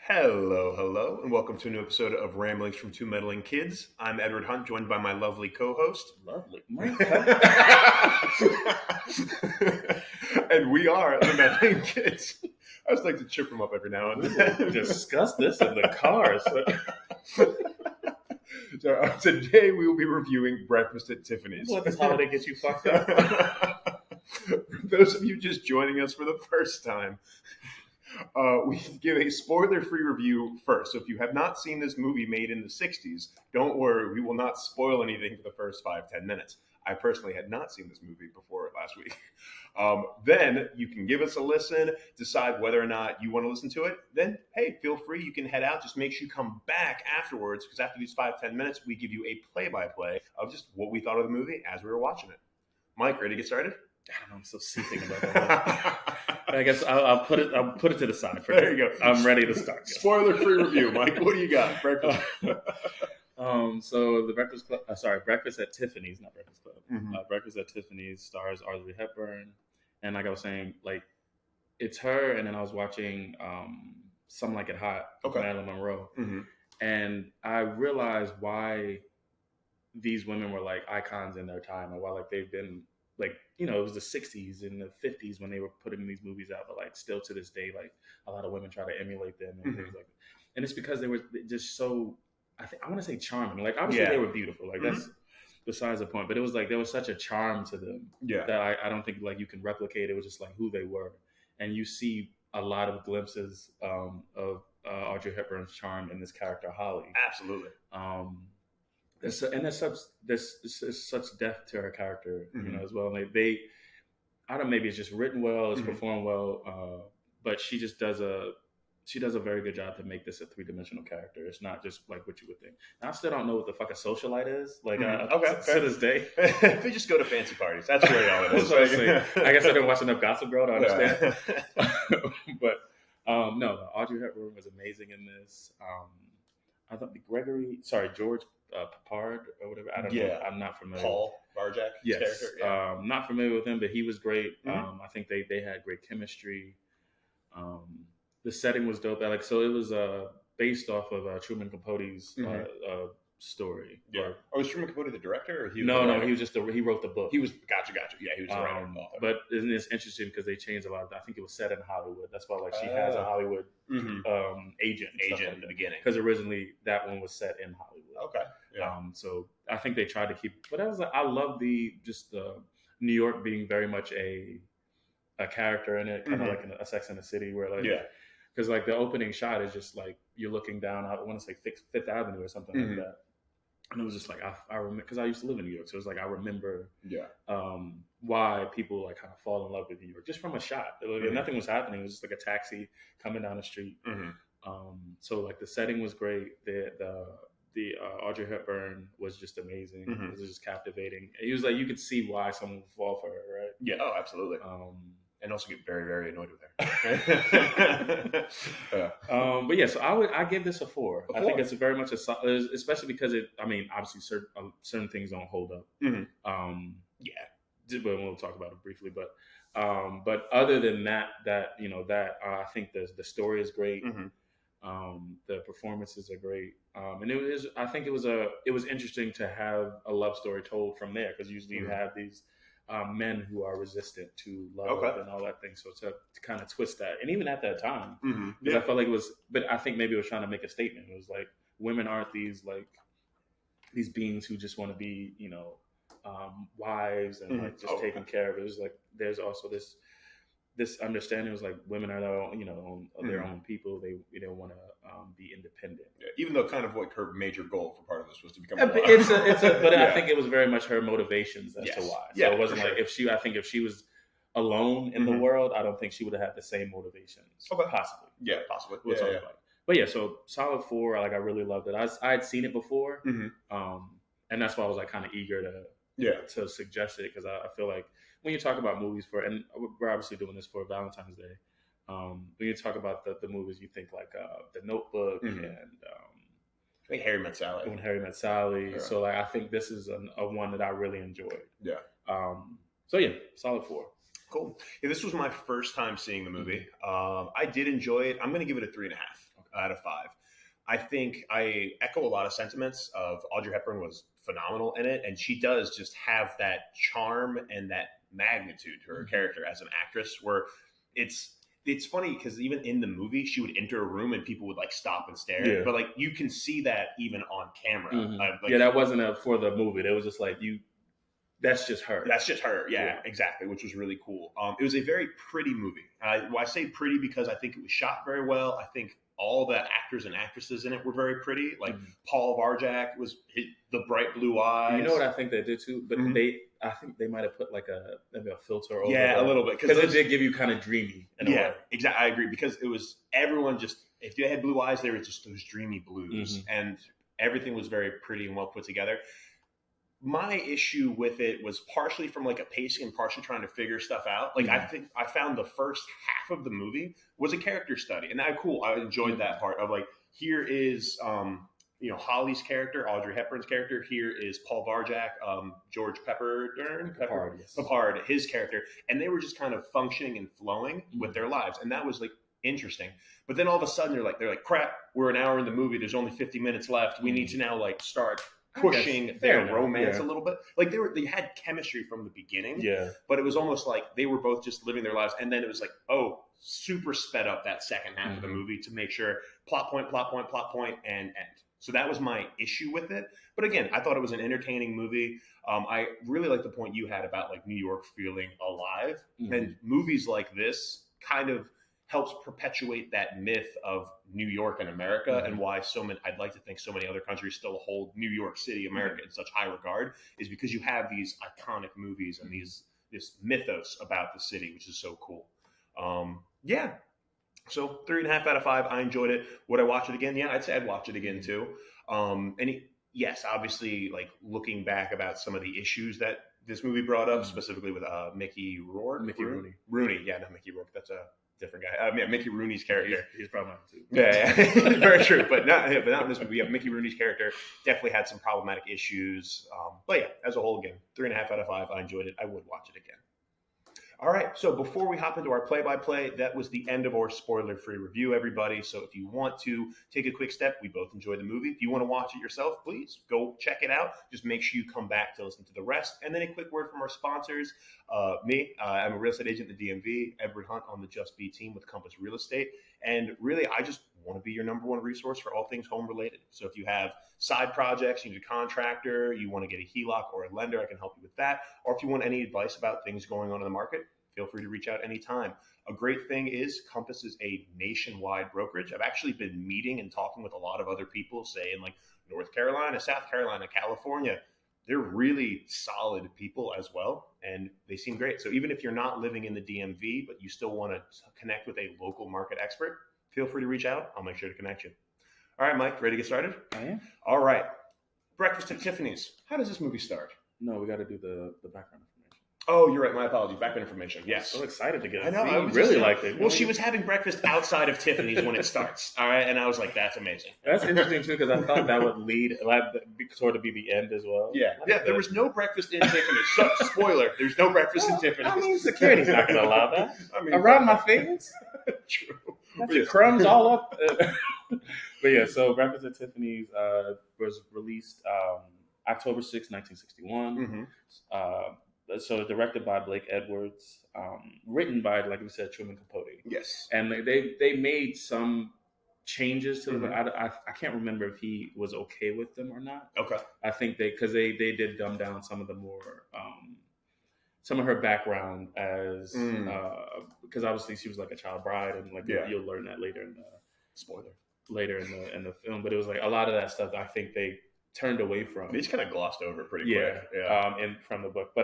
Hello, and welcome to a new episode of Ramblings from Two Meddling Kids. I'm Edward Hunt, joined by my lovely co-host. Lovely. And we are the Meddling Kids. I just like to chip them up every now and then. We will discuss this in the car. So, today we will be reviewing Breakfast at Tiffany's. What, this holiday gets you fucked up? For those of you just joining us for the first time, we give a spoiler-free review first. So if you have not seen this movie made in the 60s, don't worry, we will not spoil anything for the first 5-10 minutes. I personally had not seen this movie before last week. Then you can give us a listen, decide whether or not you want to listen to it. Then, hey, feel free. You can head out. Just make sure you come back afterwards, because after these 5-10 minutes, we give you a play-by-play of just what we thought of the movie as we were watching it. Mike, ready to get started? I don't know, I'm so seething about that. I guess I'll put it to the side for now. There you go. I'm ready to start. Spoiler-free review, Mike. What do you got? Breakfast. So the Breakfast Club. Breakfast at Tiffany's, not Breakfast Club. Mm-hmm. Breakfast at Tiffany's stars Audrey Hepburn, and like I was saying, like it's her. And then I was watching Some Like It Hot with Marilyn Monroe, and I realized why these women were like icons in their time, and why like they've been like, you know, it was the 60s and the 50s when they were putting these movies out, but like still to this day, like a lot of women try to emulate them and things like that. And it's because they were just so, I want to say charming. Like obviously they were beautiful. Like that's besides the point, but it was like there was such a charm to them that I don't think like you can replicate. It was just like who they were. And you see a lot of glimpses of Audrey Hepburn's charm in this character, Holly. Absolutely. There's such depth to her character, you know, as well. Like I don't know, maybe it's just written well, it's performed well, but she just does a very good job to make this a 3-dimensional character. It's not just like what you would think. And I still don't know what the fuck a socialite is. Like to this day, they just go to fancy parties. That's really all it is. I guess I didn't watch enough Gossip Girl to understand. But no, Audrey Hepburn was amazing in this. I thought George Papard or whatever. I don't know. I'm not familiar. Paul Varjak. Yes. Character. Yeah. Not familiar with him, but he was great. I think they had great chemistry. The setting was dope. Like so, it was based off of Truman Capote's story. Yeah. Was Truman Capote the director? Or he was just he wrote the book. He was gotcha. Yeah, he was the writer. But isn't this interesting because they changed a lot? I think it was set in Hollywood. That's why like she has a Hollywood agent in the beginning. Because originally that one was set in Hollywood. Okay. Yeah. So I think they tried to keep. But I was like, I love the New York being very much a character in it, kind of like in a Sex and the City, where like because like the opening shot is just like you're looking down. I want to say Fifth Avenue or something like that. And it was just like I remember because I used to live in New York, so it was like I remember why people like kind of fall in love with New York just from a shot. Nothing was happening. It was just like a taxi coming down the street. So like the setting was great. The Audrey Hepburn was just amazing. It was just captivating. It was like you could see why someone would fall for her, right? Yeah. Oh, absolutely. And also get very, very annoyed with her. But yeah, so I give this a 4. I think it's very much especially because obviously certain things don't hold up. But we'll talk about it briefly. But other than that I think the story is great. The performances are great, and I think it was interesting to have a love story told from there, because usually you have these men who are resistant to love and all that thing. So to kind of twist that, and even at that time, because I felt like it was, but I think maybe it was trying to make a statement. It was like women aren't these beings who just want to be wives and like just taken care of. It was like there's also this understanding was like women are their own, their own people. They want to be independent. Yeah, even though kind of like her major goal for part of this was to become. I think it was very much her motivations as to why. So it wasn't like I think if she was alone in the world, I don't think she would have had the same motivations. Possibly. Yeah, possibly. We'll talk about it. But yeah, so solid 4. Like I really loved it. I had seen it before, and that's why I was like kind of eager to suggest it, because I feel like when you talk about movies and we're obviously doing this for Valentine's Day, when you talk about the movies, you think like The Notebook and When Harry Met Sally. Yeah. So like I think this is a one that I really enjoyed. Yeah. So yeah, solid 4. Cool. Yeah, this was my first time seeing the movie. I did enjoy it. I'm going to give it a 3.5. out of 5. I think I echo a lot of sentiments of Audrey Hepburn was phenomenal in it, and she does just have that charm and that magnitude to her character as an actress, where it's funny because even in the movie, she would enter a room and people would like stop and stare. Yeah. But like you can see that even on camera. That wasn't for the movie. That was just like that's just her. That's just her. Yeah, exactly. Which was really cool. It was a very pretty movie. I say pretty because I think it was shot very well. I think all the actors and actresses in it were very pretty. Like Paul Varjak was the bright blue eyes. You know what I think they did too? But I think they might have put like maybe a filter over a little bit. Because it did give you kind of dreamy in a way. Exactly. I agree. Because it was everyone just, if they had blue eyes, they were just those dreamy blues. And everything was very pretty and well put together. My issue with it was partially from like a pacing and partially trying to figure stuff out. Like I think I found the first half of the movie was a character study. And I enjoyed that part of like, here is, Holly's character, Audrey Hepburn's character. Here is Paul Varjak, George Peppard, his character. And they were just kind of functioning and flowing with their lives. And that was like interesting. But then all of a sudden they're like, crap, we're an hour in the movie. There's only 50 minutes left. We need to now like start pushing their romance a little bit. Like they had chemistry from the beginning. Yeah. But it was almost like they were both just living their lives. And then it was like, super sped up that second half of the movie to make sure plot point, and end. So that was my issue with it. But again, I thought it was an entertaining movie. I really like the point you had about like New York feeling alive. And movies like this kind of helps perpetuate that myth of New York and America and why I'd like to think so many other countries still hold New York City, America in such high regard is because you have these iconic movies and this mythos about the city, which is so cool. So 3.5 out of 5. I enjoyed it. Would I watch it again? Yeah, I'd say I'd watch it again too. Yes, obviously, like looking back about some of the issues that this movie brought up, specifically with Mickey Rooney. Yeah, not Mickey Rourke. That's a different guy. Mickey Rooney's character. He's probably not too. Yeah. Very true. But not in this movie. Yeah, Mickey Rooney's character definitely had some problematic issues. But yeah, as a whole, again, 3.5 out of 5. I enjoyed it. I would watch it again. All right, so before we hop into our play-by-play, that was the end of our spoiler-free review, everybody. So if you want to take a quick step, we both enjoyed the movie. If you want to watch it yourself, please go check it out. Just make sure you come back to listen to the rest. And then a quick word from our sponsors. I'm a real estate agent at the DMV, Edward Hunt on the Just Be team with Compass Real Estate. And really, I just want to be your number one resource for all things home-related. So if you have side projects, you need a contractor, you want to get a HELOC or a lender, I can help you with that. Or if you want any advice about things going on in the market, feel free to reach out anytime. A great thing is Compass is a nationwide brokerage. I've actually been meeting and talking with a lot of other people, say in like North Carolina, South Carolina, California. They're really solid people as well, and they seem great. So even if you're not living in the DMV, but you still want to connect with a local market expert, feel free to reach out. I'll make sure to connect you. All right, Mike, ready to get started? I am. All right. Breakfast at Tiffany's. How does this movie start? No, we got to do the background information. Oh, you're right. My apologies. Background information. Yes. I'm so excited to get it. I know. I really liked it. Well, she was having breakfast outside of Tiffany's when it starts. All right. And I was like, that's amazing. That's interesting, too, because I thought that would sort of be the end as well. Yeah. There was no breakfast in Tiffany's. So, spoiler. There's no breakfast in Tiffany's. I mean, security's not going to allow that. Around my fingers. True. That's crumbs all up. But yeah, so Breakfast at Tiffany's was released October 6, 1961. So directed by Blake Edwards, written by, like we said, Truman Capote. Yes. And they made some changes to them. I can't remember if he was okay with them or not. Okay. I think because they did dumb down some of the more some of her background as because obviously she was like a child bride, and like you'll learn that later in the film. But it was like a lot of that stuff that I think they turned away from. They just kind of glossed over pretty quick. And from the book. But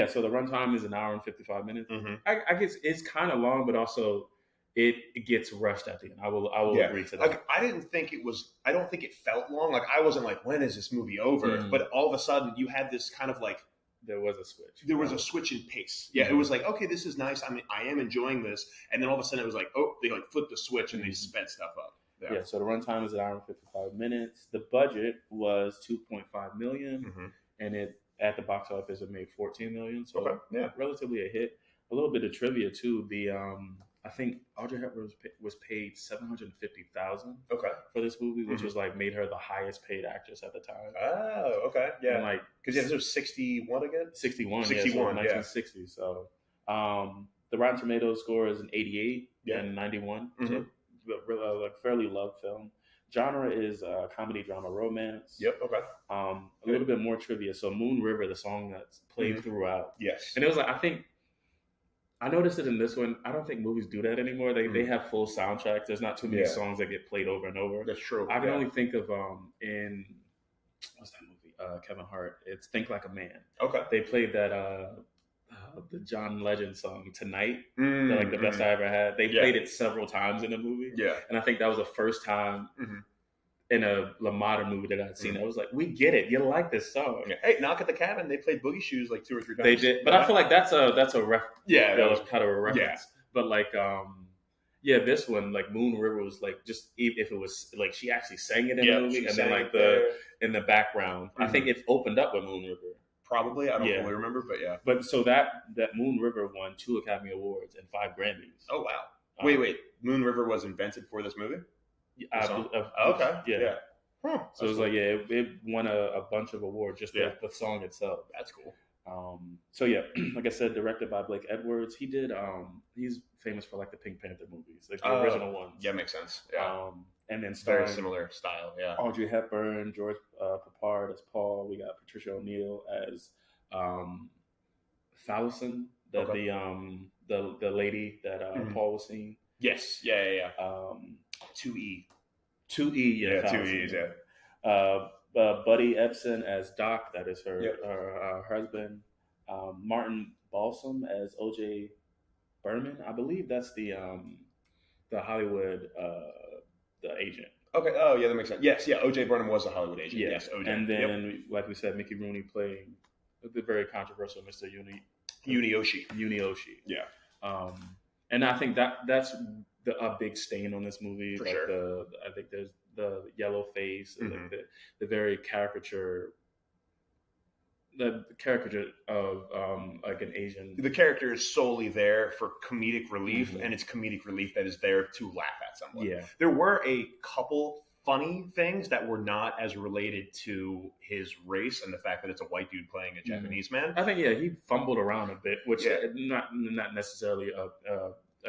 so the runtime is an hour and 55 minutes. I guess it's kind of long, but also it gets rushed at the end. I will agree to that. Like I don't think it felt long. Like I wasn't like, when is this movie over? But all of a sudden you had this kind of like, there was a switch. There was a switch in pace. Yeah, it was like, okay, this is nice. I mean, I am enjoying this. And then all of a sudden it was like, oh, they like flipped the switch and they sped stuff up. Yeah, so the runtime is an hour and 55 minutes. The budget was $2.5 million, and it at the box office it made $14 million. So relatively a hit. A little bit of trivia too. I think Audrey Hepburn was paid $750,000. Okay. For this movie, which was like made her the highest paid actress at the time. Oh, okay, yeah. And like, because this was 61 again. 61, 61, so 1960. So, the Rotten Tomatoes score is an 88 and 91. So, like fairly loved film. Genre is comedy, drama, romance. Yep. Okay. A little bit more trivia. So, Moon River, the song that's played throughout. Yes. And it was like, I noticed it in this one. I don't think movies do that anymore. They have full soundtracks. There's not too many songs that get played over and over. That's true. I can only think of in what's that movie? Kevin Hart. It's Think Like a Man. Okay. They played that the John Legend song Tonight. Like the best I ever had. They played it several times in the movie. Yeah. And I think that was the first time in a modern movie that I'd seen. I was like, we get it. You like this song. Yeah. Hey, Knock at the Cabin. They played Boogie Shoes like 2 or 3 times. They did, but I feel like that's a yeah, that was kind of a reference. Yeah. But like this one, like Moon River was like, just if it was like she actually sang it in the movie, and then like in the background, I think it opened up with Moon River. Probably, I don't fully remember, but yeah. But so that Moon River won 2 Academy Awards and 5 Grammys. Oh wow! Wait, Moon River was invented for this movie? Okay, yeah. Huh. So it was like it won a bunch of awards, just the song itself. That's cool. So yeah, like I said, directed by Blake Edwards. He did. He's famous for like the Pink Panther movies, like the original ones. Yeah, makes sense. Yeah. And then very similar style. Yeah. Audrey Hepburn, George Papard as Paul. We got Patricia O'Neal as Fallison, the lady that Paul was seeing. Yes. Yeah. 2E. 2E. Yeah. 2 E's. Yeah. Buddy Ebsen as Doc, that is her husband. Martin Balsam as O.J. Berman. I believe that's the Hollywood the agent. Okay. Oh yeah, that makes sense. Yes. Yeah. O.J. Burnham was a Hollywood agent. Yes. O.J. And then, like we said, Mickey Rooney playing the very controversial Mr. Unioshi. Yeah. And I think that's a big stain on this movie. For like sure. I think there's the yellow face, like the very caricature. The caricature of like an Asian. The character is solely there for comedic relief, and it's comedic relief that is there to laugh at someone. Yeah, there were a couple funny things that were not as related to his race and the fact that it's a white dude playing a Japanese man. I think he fumbled around a bit, which not necessarily a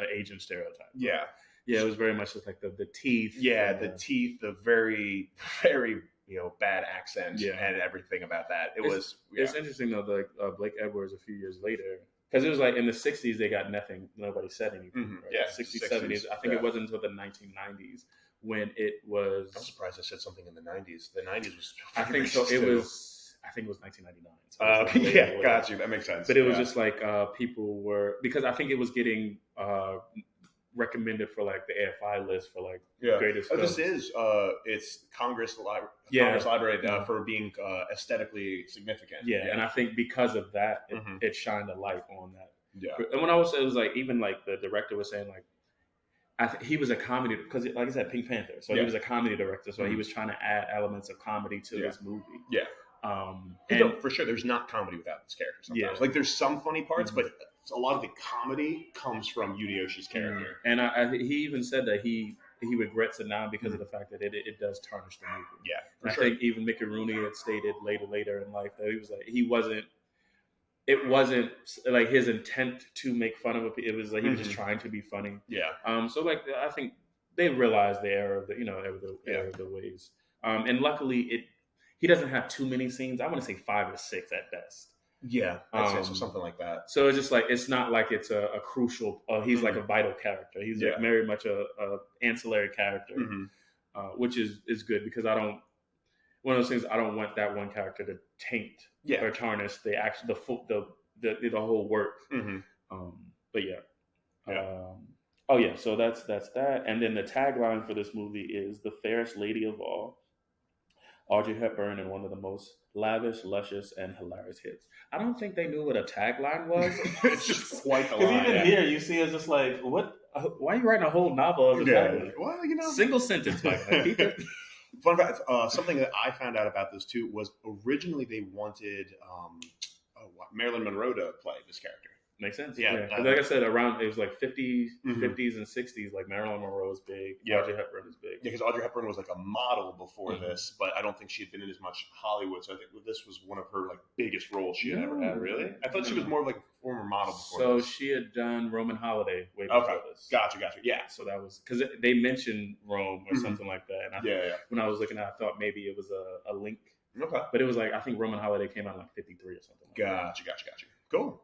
Asian stereotype. Yeah, it was very much just like the teeth. Yeah, the teeth, the very very bad accent and everything about that. It's interesting though, like Blake Edwards a few years later, because it was like in the 60s they got nothing, nobody said anything. Right? Yeah, 60s, 70s. I think it wasn't until the 1990s when it was. I'm surprised I said something in the 90s. The 90s was. I think so. It was. I think it was 1999. So it was got you. That makes sense. But it was just like people were, because I think it was getting recommended for like the AFI list for like greatest films. This is it's Congress Library for being aesthetically significant. And I think because of that it shined a light on that. And when it was like, even like the director was saying like, he was a comedy, because like I said, Pink Panther, so he was a comedy director, so he was trying to add elements of comedy to this movie. And for sure there's not comedy without this character sometimes. Like there's some funny parts, but a lot of the comedy comes from Yudayoshi's character. And he even said that he regrets it now because of the fact that it does tarnish the movie. I think even Mickey Rooney had stated later in life that he was like, it wasn't like his intent to make fun of it. It was like he was just trying to be funny. So like I think they realized the error of error of the ways. And luckily he doesn't have too many scenes. I want to say 5 or 6 at best. I'd say something like that. So it's just like, it's not like it's a crucial. He's like a vital character. He's like very much a ancillary character, which is good, because I don't. One of those things, I don't want that one character to taint or tarnish the whole work. But so that's that. And then the tagline for this movie is "The fairest lady of all, Audrey Hepburn, in one of the most lavish, luscious, and hilarious hits." I don't think they knew what a tagline was. It's just quite a line. Even here, you see it's just like, what? Why are you writing a whole novel of a tagline? Well, single sentence. Fun fact, something that I found out about this too was originally they wanted Marilyn Monroe to play this character. Makes sense. Yeah. Like I said, around it was like 50s and 60s. Like Marilyn Monroe is big. Audrey Hepburn is big. Yeah, because Audrey Hepburn was like a model before this, but I don't think she had been in as much Hollywood. So I think this was one of her like biggest roles she had ever had. Really? I thought she was more of like a former model before this. So she had done Roman Holiday way before this. Gotcha. Yeah. So that was because they mentioned Rome or something like that. And when I was looking at it, I thought maybe it was a link. Okay. But it was like, I think Roman Holiday came out in like 53 or something. Gotcha. Cool.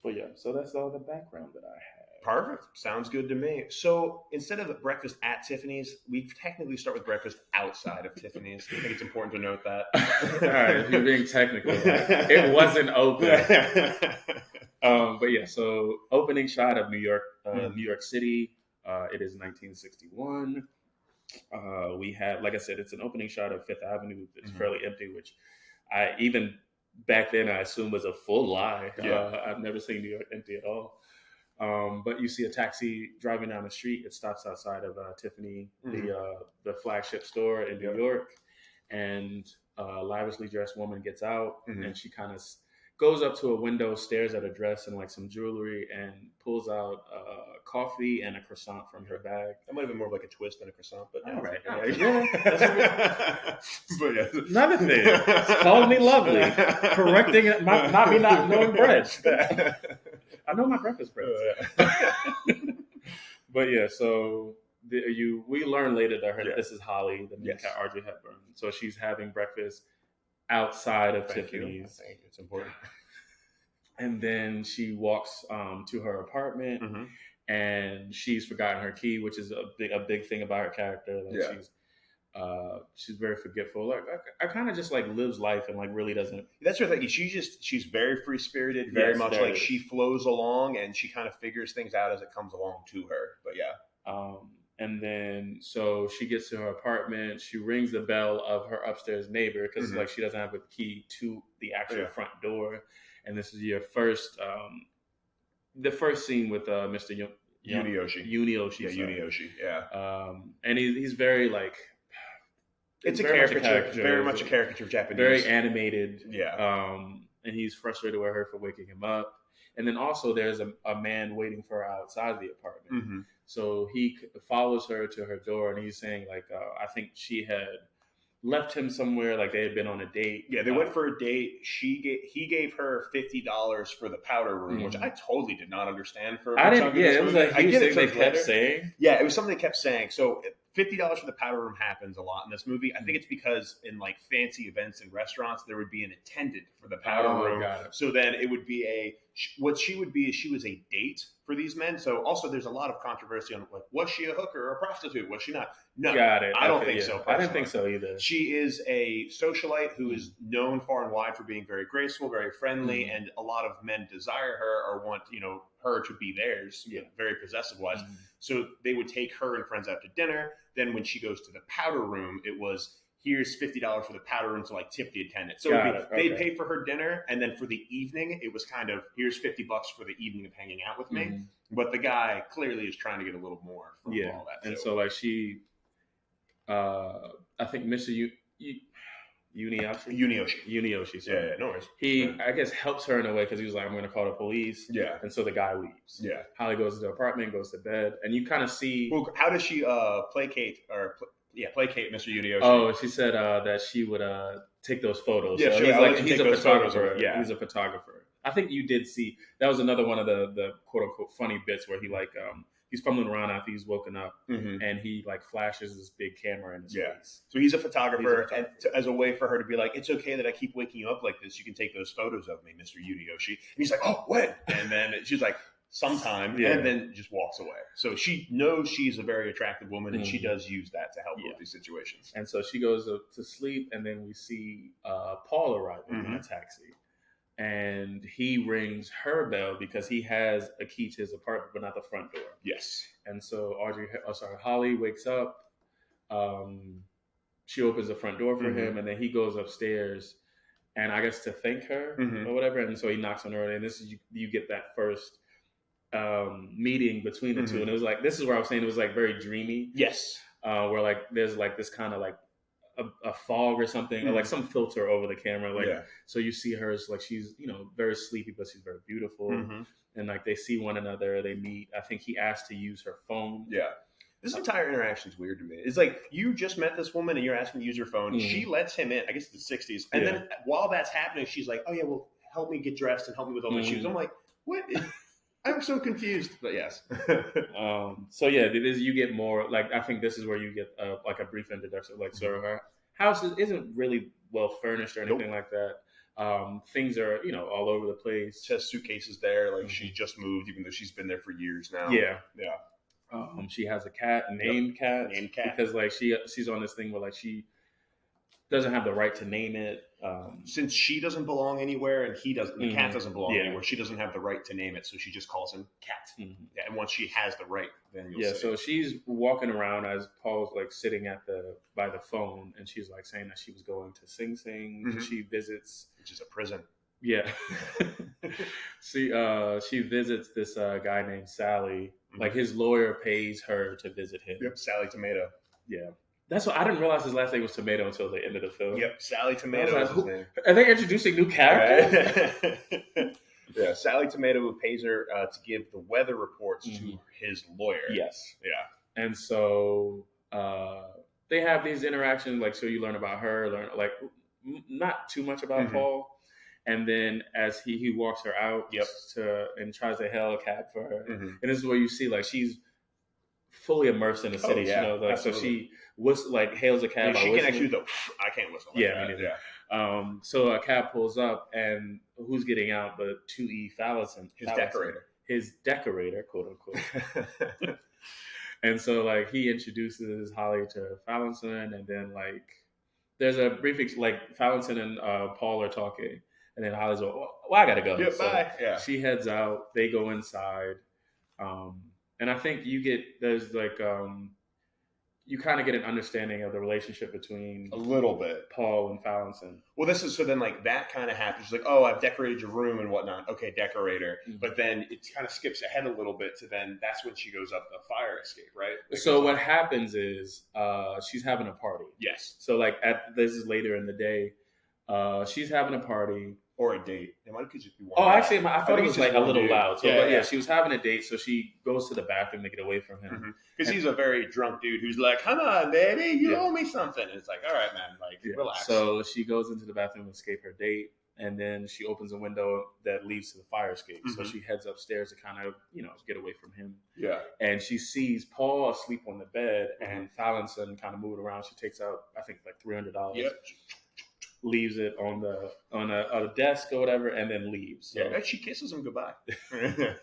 But yeah, so that's all the background that I have. Perfect. Sounds good to me. So instead of breakfast at Tiffany's, we technically start with breakfast outside of Tiffany's. I think it's important to note that. All right, if you're being technical, it wasn't open. But yeah, so opening shot of New York City. It is 1961. We have, like I said, it's an opening shot of Fifth Avenue. It's fairly empty, which I even back then I assumed was a full lie. I've never seen New York empty at all. But you see a taxi driving down the street. It stops outside of Tiffany, the flagship store in New York, and a lavishly dressed woman gets out, and she kind of goes up to a window, stares at a dress and like some jewelry, and pulls out coffee and a croissant from her bag. That might have been more of like a twist than a croissant, but all right. But yeah. Another thing, call me lovely, correcting it, not me not knowing bread. I know my breakfast bread. But yeah, so we learn later that this is Holly, the main cat, Audrey Hepburn. So she's having breakfast outside of Tiffany's. I think it's important. And then she walks to her apartment, and she's forgotten her key, which is a big thing about her character. Like she's very forgetful. Like I kind of just like lives life and like really doesn't. That's her thing. She's very free spirited, very much like she flows along, and she kind of figures things out as it comes along to her. But yeah. And then, so she gets to her apartment. She rings the bell of her upstairs neighbor because like she doesn't have a key to the actual front door. And this is your first, the first scene with Mr. Yunioshi. Yunioshi. Yeah. And he's very like. It's a caricature. Very much a caricature of Japanese. Very animated. Yeah. And he's frustrated with her for waking him up. And then also there's a man waiting for her outside the apartment. So he follows her to her door, and he's saying like, I think she had left him somewhere, like they had been on a date. Yeah, they went for a date. He gave her $50 for the powder room, which I totally did not understand. I didn't. Yeah, it was like I get it. They kept saying. Yeah, it was something they kept saying. So $50 for the powder room happens a lot in this movie. I think it's because in like fancy events and restaurants, there would be an attendant for the powder room. So then it would be what she would be is she was a date for these men. So also there's a lot of controversy on like, was she a hooker or a prostitute? Was she not? No, I don't think so. I didn't think so either. She is a socialite who is known far and wide for being very graceful, very friendly, and a lot of men desire her or want, her to be theirs, very possessive wise. So they would take her and friends out to dinner. Then when she goes to the powder room, it was, here's $50 for the powder room to like tip the attendant. So they'd pay for her dinner, and then for the evening, it was kind of, here's $50 for the evening of hanging out with me. But the guy clearly is trying to get a little more from all that. And so like she, I think Mr. Yunioshi. Sorry. Yeah, no worries. He, I guess, helps her in a way because he was like, I'm going to call the police. Yeah. And so the guy leaves. Yeah. Holly goes to the apartment, goes to bed, and you kind of see. Well, how does she placate Mr. Yunioshi? Oh, she said that she would take those photos. Yeah, so sure. he's a photographer. Yeah. He's a photographer. I think you did see, that was another one of the quote unquote funny bits where he like, he's fumbling around after he's woken up, and he like flashes this big camera in his face. So he's a photographer, and as a way for her to be like, it's okay that I keep waking you up like this. You can take those photos of me, Mr. Yunioshi. And he's like, oh, when? And then she's like, sometime, and then just walks away. So she knows she's a very attractive woman, and she does use that to help with these situations. And so she goes to sleep, and then we see Paul arriving in a taxi. And he rings her bell because he has a key to his apartment, but not the front door. Yes. And so Holly wakes up. She opens the front door for him, and then he goes upstairs, and I guess to thank her or whatever. And so he knocks on her, and this is you get that first meeting between the two, and it was like, this is where I was saying it was like very dreamy. Yes. Where like there's like this kind of like a fog or something, or like some filter over the camera, like so you see her as like she's very sleepy, but she's very beautiful, and like they see one another, they meet. I think he asked to use her phone. Yeah. This entire interaction is weird to me. It's like you just met this woman and you're asking to use her phone. She lets him in. I guess it's the 60s. And then while that's happening, she's like, "Oh yeah, well, help me get dressed and help me with all my shoes." I'm like, "What?" I'm so confused. But yes. So yeah, you get more. Like I think this is where you get like a brief introduction. Like so, her house isn't really well furnished or anything like that. Things are all over the place. She has suitcases there. Like she just moved, even though she's been there for years now. Yeah. She has a cat named Cat. Because like she's on this thing where like she doesn't have the right to name it. Since she doesn't belong anywhere and he doesn't, the cat doesn't belong anywhere. She doesn't have the right to name it, so she just calls him Cat. Yeah, and once she has the right, then you'll say. So she's walking around as Paul's like sitting by the phone, and she's like saying that she was going to Sing Sing. She visits, which is a prison. Yeah. She visits this guy named Sally. Like his lawyer pays her to visit him. Yep, Sally Tomato. Yeah. That's what I didn't realize his last name was Tomato until the end of the film. Yep, Sally Tomato is his name. Are they introducing new characters? Yeah, Sally Tomato, who pays her to give the weather reports to his lawyer. Yes. Yeah. And so they have these interactions, like so you learn about her, not too much about Paul. And then as he walks her out and tries to hail a cab for her. And this is where you see like she's fully immersed in the city. So she hails a cab. She can actually though. I can't whistle. So a cab pulls up, and who's getting out but 2E Valentine, his decorator, quote unquote. And so like he introduces Holly to Valentine, and then like there's a brief like Valentine and Paul are talking. And then Holly's like, well, I gotta go. Yeah, so bye. Yeah. She heads out. They go inside, and I think there's like you kind of get an understanding of the relationship between a little bit Paul and Valentine. Well, this is so then like that kind of happens. Like, oh, I've decorated your room and whatnot. Okay, decorator. But then it kind of skips ahead a little bit to then that's when she goes up the fire escape, right? So what happens is she's having a party. Yes. So like this is later in the day. She's having a party. Or a date. It might just be one. Oh, actually, I thought it was like a little loud. So, she was having a date, so she goes to the bathroom to get away from him. Because he's a very drunk dude who's like, "Come on, baby, you owe me something." And it's like, "All right, man, like, relax." So she goes into the bathroom to escape her date, and then she opens a window that leads to the fire escape. So she heads upstairs to kind of, get away from him. Yeah. And she sees Paul asleep on the bed, and Valentine kind of moving around. She takes out, I think, like $300. Yep. Leaves it on a desk or whatever, and then leaves. So. Yeah, she kisses him goodbye.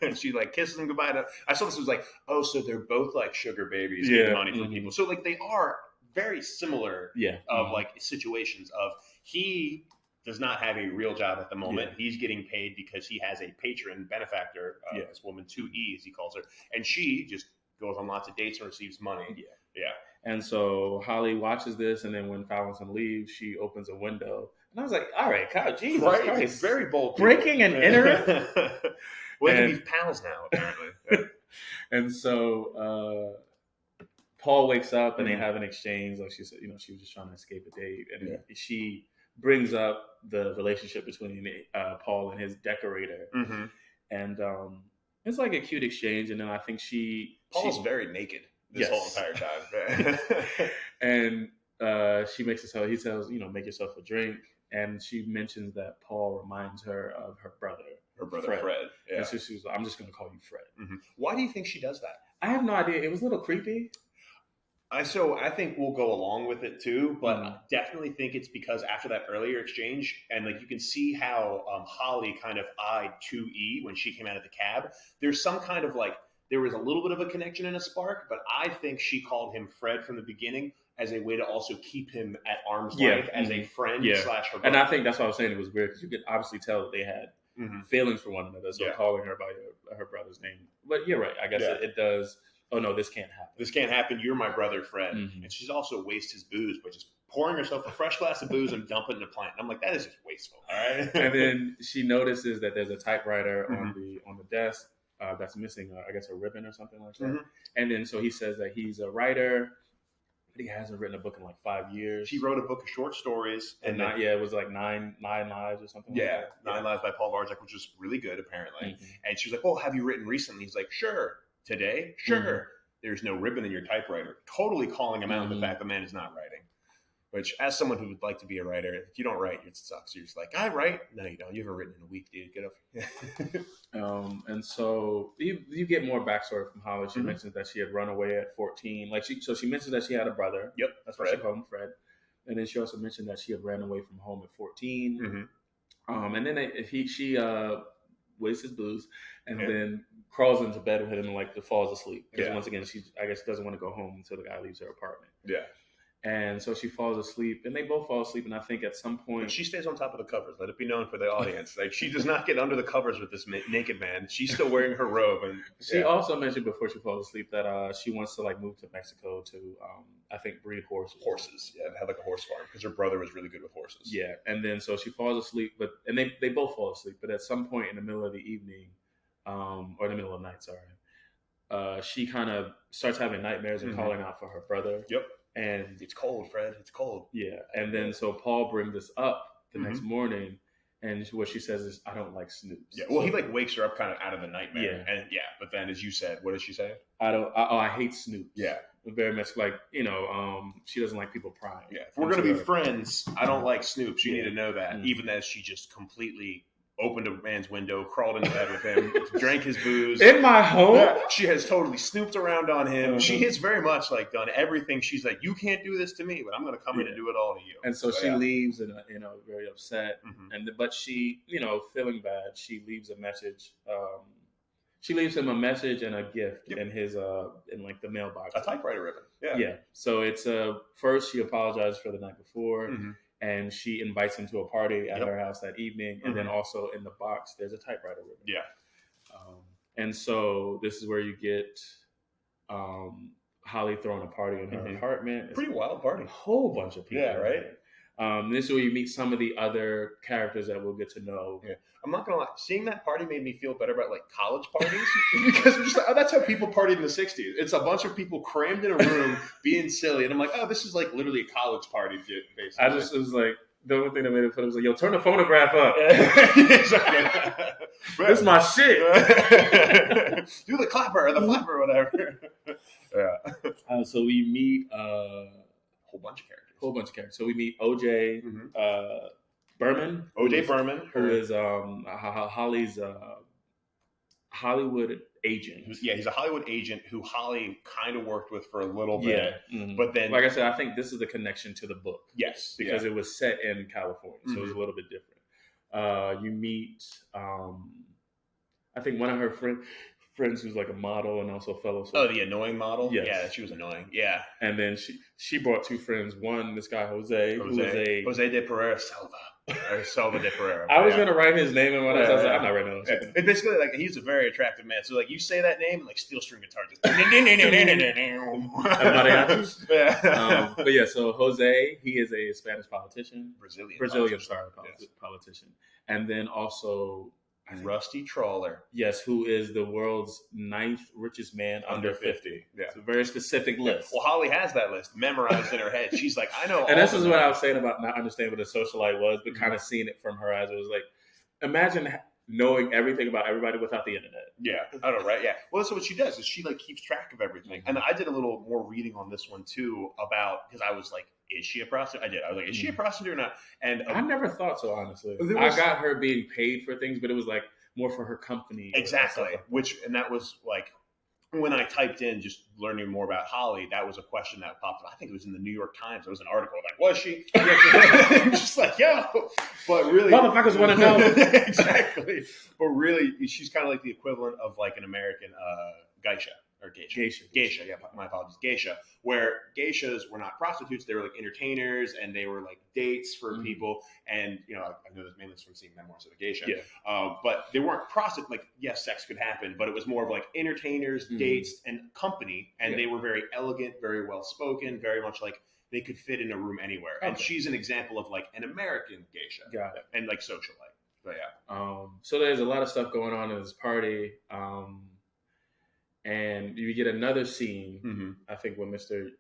And she like kisses him goodbye. I saw this was like, oh, so they're both like sugar babies getting money from people. So like they are very similar. Of like situations of he does not have a real job at the moment. He's getting paid because he has a patron benefactor. This woman 2E as he calls her, and she just goes on lots of dates and receives money. Yeah. And so Holly watches this, and then when Valentine leaves, she opens a window. And I was like, all right, God, Jesus Christ. It's very bold. Breaking and entering? Well, they can be pals now, apparently. And so Paul wakes up, and they have an exchange. Like she said, she was just trying to escape a date. And she brings up the relationship between Paul and his decorator. And it's like a cute exchange. And then I think Paul's very naked. This whole entire time. And she makes it so he tells, make yourself a drink. And she mentions that Paul reminds her of her brother. Her brother, Fred. Yeah. And so she was like, I'm just going to call you Fred. Why do you think she does that? I have no idea. It was a little creepy. I think we'll go along with it too, but I definitely think it's because after that earlier exchange, and like you can see how Holly kind of eyed 2E when she came out of the cab. There's some kind of like, there was a little bit of a connection and a spark, but I think she called him Fred from the beginning as a way to also keep him at arm's length as a friend / her brother. And I think that's why I was saying it was weird, because you could obviously tell that they had feelings for one another, so calling her by her brother's name. But you're right. I guess it does. Oh, no, this can't happen. This can't happen. You're my brother, Fred. And she's also wastes his booze by just pouring herself a fresh glass of booze and dumping it in a plant. I'm like, that is just wasteful. All right. And then she notices that there's a typewriter on the desk. That's missing, I guess, a ribbon or something like that. And then so he says that he's a writer. But he hasn't written a book in like 5 years. She wrote a book of short stories, and it was like nine lives or something. Yeah, like that. 9 Lives by Paul Varjak, which was really good apparently. And she was like, "Well, have you written recently?" He's like, "Sure." Today, sure. There's no ribbon in your typewriter. Totally calling him out the fact the man is not writing. Which, as someone who would like to be a writer, if you don't write, it sucks. You're just like, I write. No, you don't. You haven't written in a week, dude. Get up. And so you get more backstory from Holly. She mentions that she had run away at 14. So she mentions that she had a brother. Yep, that's why she called him Fred. And then she also mentioned that she had ran away from home at 14. And then she wastes his booze and then crawls into bed with him and like falls asleep. Because once again, she I guess doesn't want to go home until the guy leaves her apartment. Yeah. And so she falls asleep, and they both fall asleep. And I think at some point, but she stays on top of the covers. Let it be known for the audience, like she does not get under the covers with this naked man. She's still wearing her robe. And she also mentioned before she falls asleep that she wants to like move to Mexico to, I think, breed horses. Yeah, and have like a horse farm because her brother was really good with horses. Yeah, and then so she falls asleep, and they both fall asleep. But at some point in the middle of the evening, or in the middle of the night, she kind of starts having nightmares and calling out for her brother. Yep. And it's cold, Fred. It's cold. Yeah. And then so Paul brings this up the next morning, and what she says is, "I don't like snoops." Yeah. Well, he like wakes her up kind of out of the nightmare. Yeah. And but then as you said, what did she say? I hate snoops. Yeah. Very much like, she doesn't like people prying. Yeah. If we're gonna be friends, I don't like snoops. You need to know that. Even as she just completely opened a man's window, crawled into bed with him, drank his booze. In my home? Yeah, she has totally snooped around on him. She has very much like done everything. She's like, you can't do this to me, but I'm going to come in and do it all to you. And so she leaves and, very upset. But she, feeling bad, she leaves a message. She leaves him a message and a gift in his, in like the mailbox. A typewriter ribbon. Yeah. Yeah. So it's, first she apologized for the night before. And she invites him to a party at her house that evening. And then also in the box, there's a typewriter ribbon. Yeah. And so this is where you get Holly throwing a party in her apartment. It's pretty wild party. A whole bunch of people. Yeah, right? This is where you meet some of the other characters that we'll get to know. Yeah. I'm not going to lie. Seeing that party made me feel better about like college parties because I'm just like, that's how people partied in the 60s. It's a bunch of people crammed in a room being silly. And I'm like, oh, this is like literally a college party, basically. It was like, the only thing that made it funny was like, yo, turn the phonograph up. This is my shit. Do the clapper or the flapper or whatever. Yeah. So we meet a whole bunch of characters. So we meet OJ Berman. OJ Berman. Who is Holly's Hollywood agent. He's a Hollywood agent who Holly kind of worked with for a little bit. But then, like I said, I think this is the connection to the book. Yes. Because it was set in California. So it was a little bit different. You meet, I think one of her friends who's like a model and also a fellow. Oh, the annoying model? Yes. Yeah, she was annoying. Yeah. And then she brought two friends. One, this guy, Jose de Pereira Selva. Or Selva de Pereira. I was going to write his name in one. I was like, I'm not writing it. It's basically like, he's a very attractive man. So like, you say that name and like steel string guitar just. But yeah, so Jose, he is a Spanish politician. Brazilian politician. And then also Rusty Trawler. Yes, who is the world's 9th richest man under 50. Yeah. It's a very specific list. Well, Holly has that list memorized in her head. She's like, I know. And this is what I was saying about not understanding what a socialite was, but kind of seeing it from her eyes. It was like, imagine knowing everything about everybody without the internet. Yeah, I know, right? Yeah. Well, that's what she does. Is she like keeps track of everything. And I did a little more reading on this one too about, because I was like, is she a prostitute? I was like, is she a prostitute or not? And I never thought so, honestly. I got her being paid for things, but it was like more for her company. Exactly. And that was like, when I typed in just learning more about Holly, that was a question that popped up. I think it was in the New York Times. There was an article like, was she? Just like, yo. But really, motherfuckers want to know. Exactly. But really, she's kind of like the equivalent of like an American geisha. Or geisha. Yeah, my apologies. Geisha. Where geishas were not prostitutes, they were like entertainers and they were like dates for people. And, I know this mainly from seeing Memoirs of a Geisha. Yeah. But they weren't prostitutes. Like, yes, sex could happen, but it was more of like entertainers, dates, and company. And they were very elegant, very well spoken, very much like they could fit in a room anywhere. Okay. And she's an example of like an American geisha. Got it. And like socialite. But yeah. So there's a lot of stuff going on in this party. And you get another scene, I think, when Mr.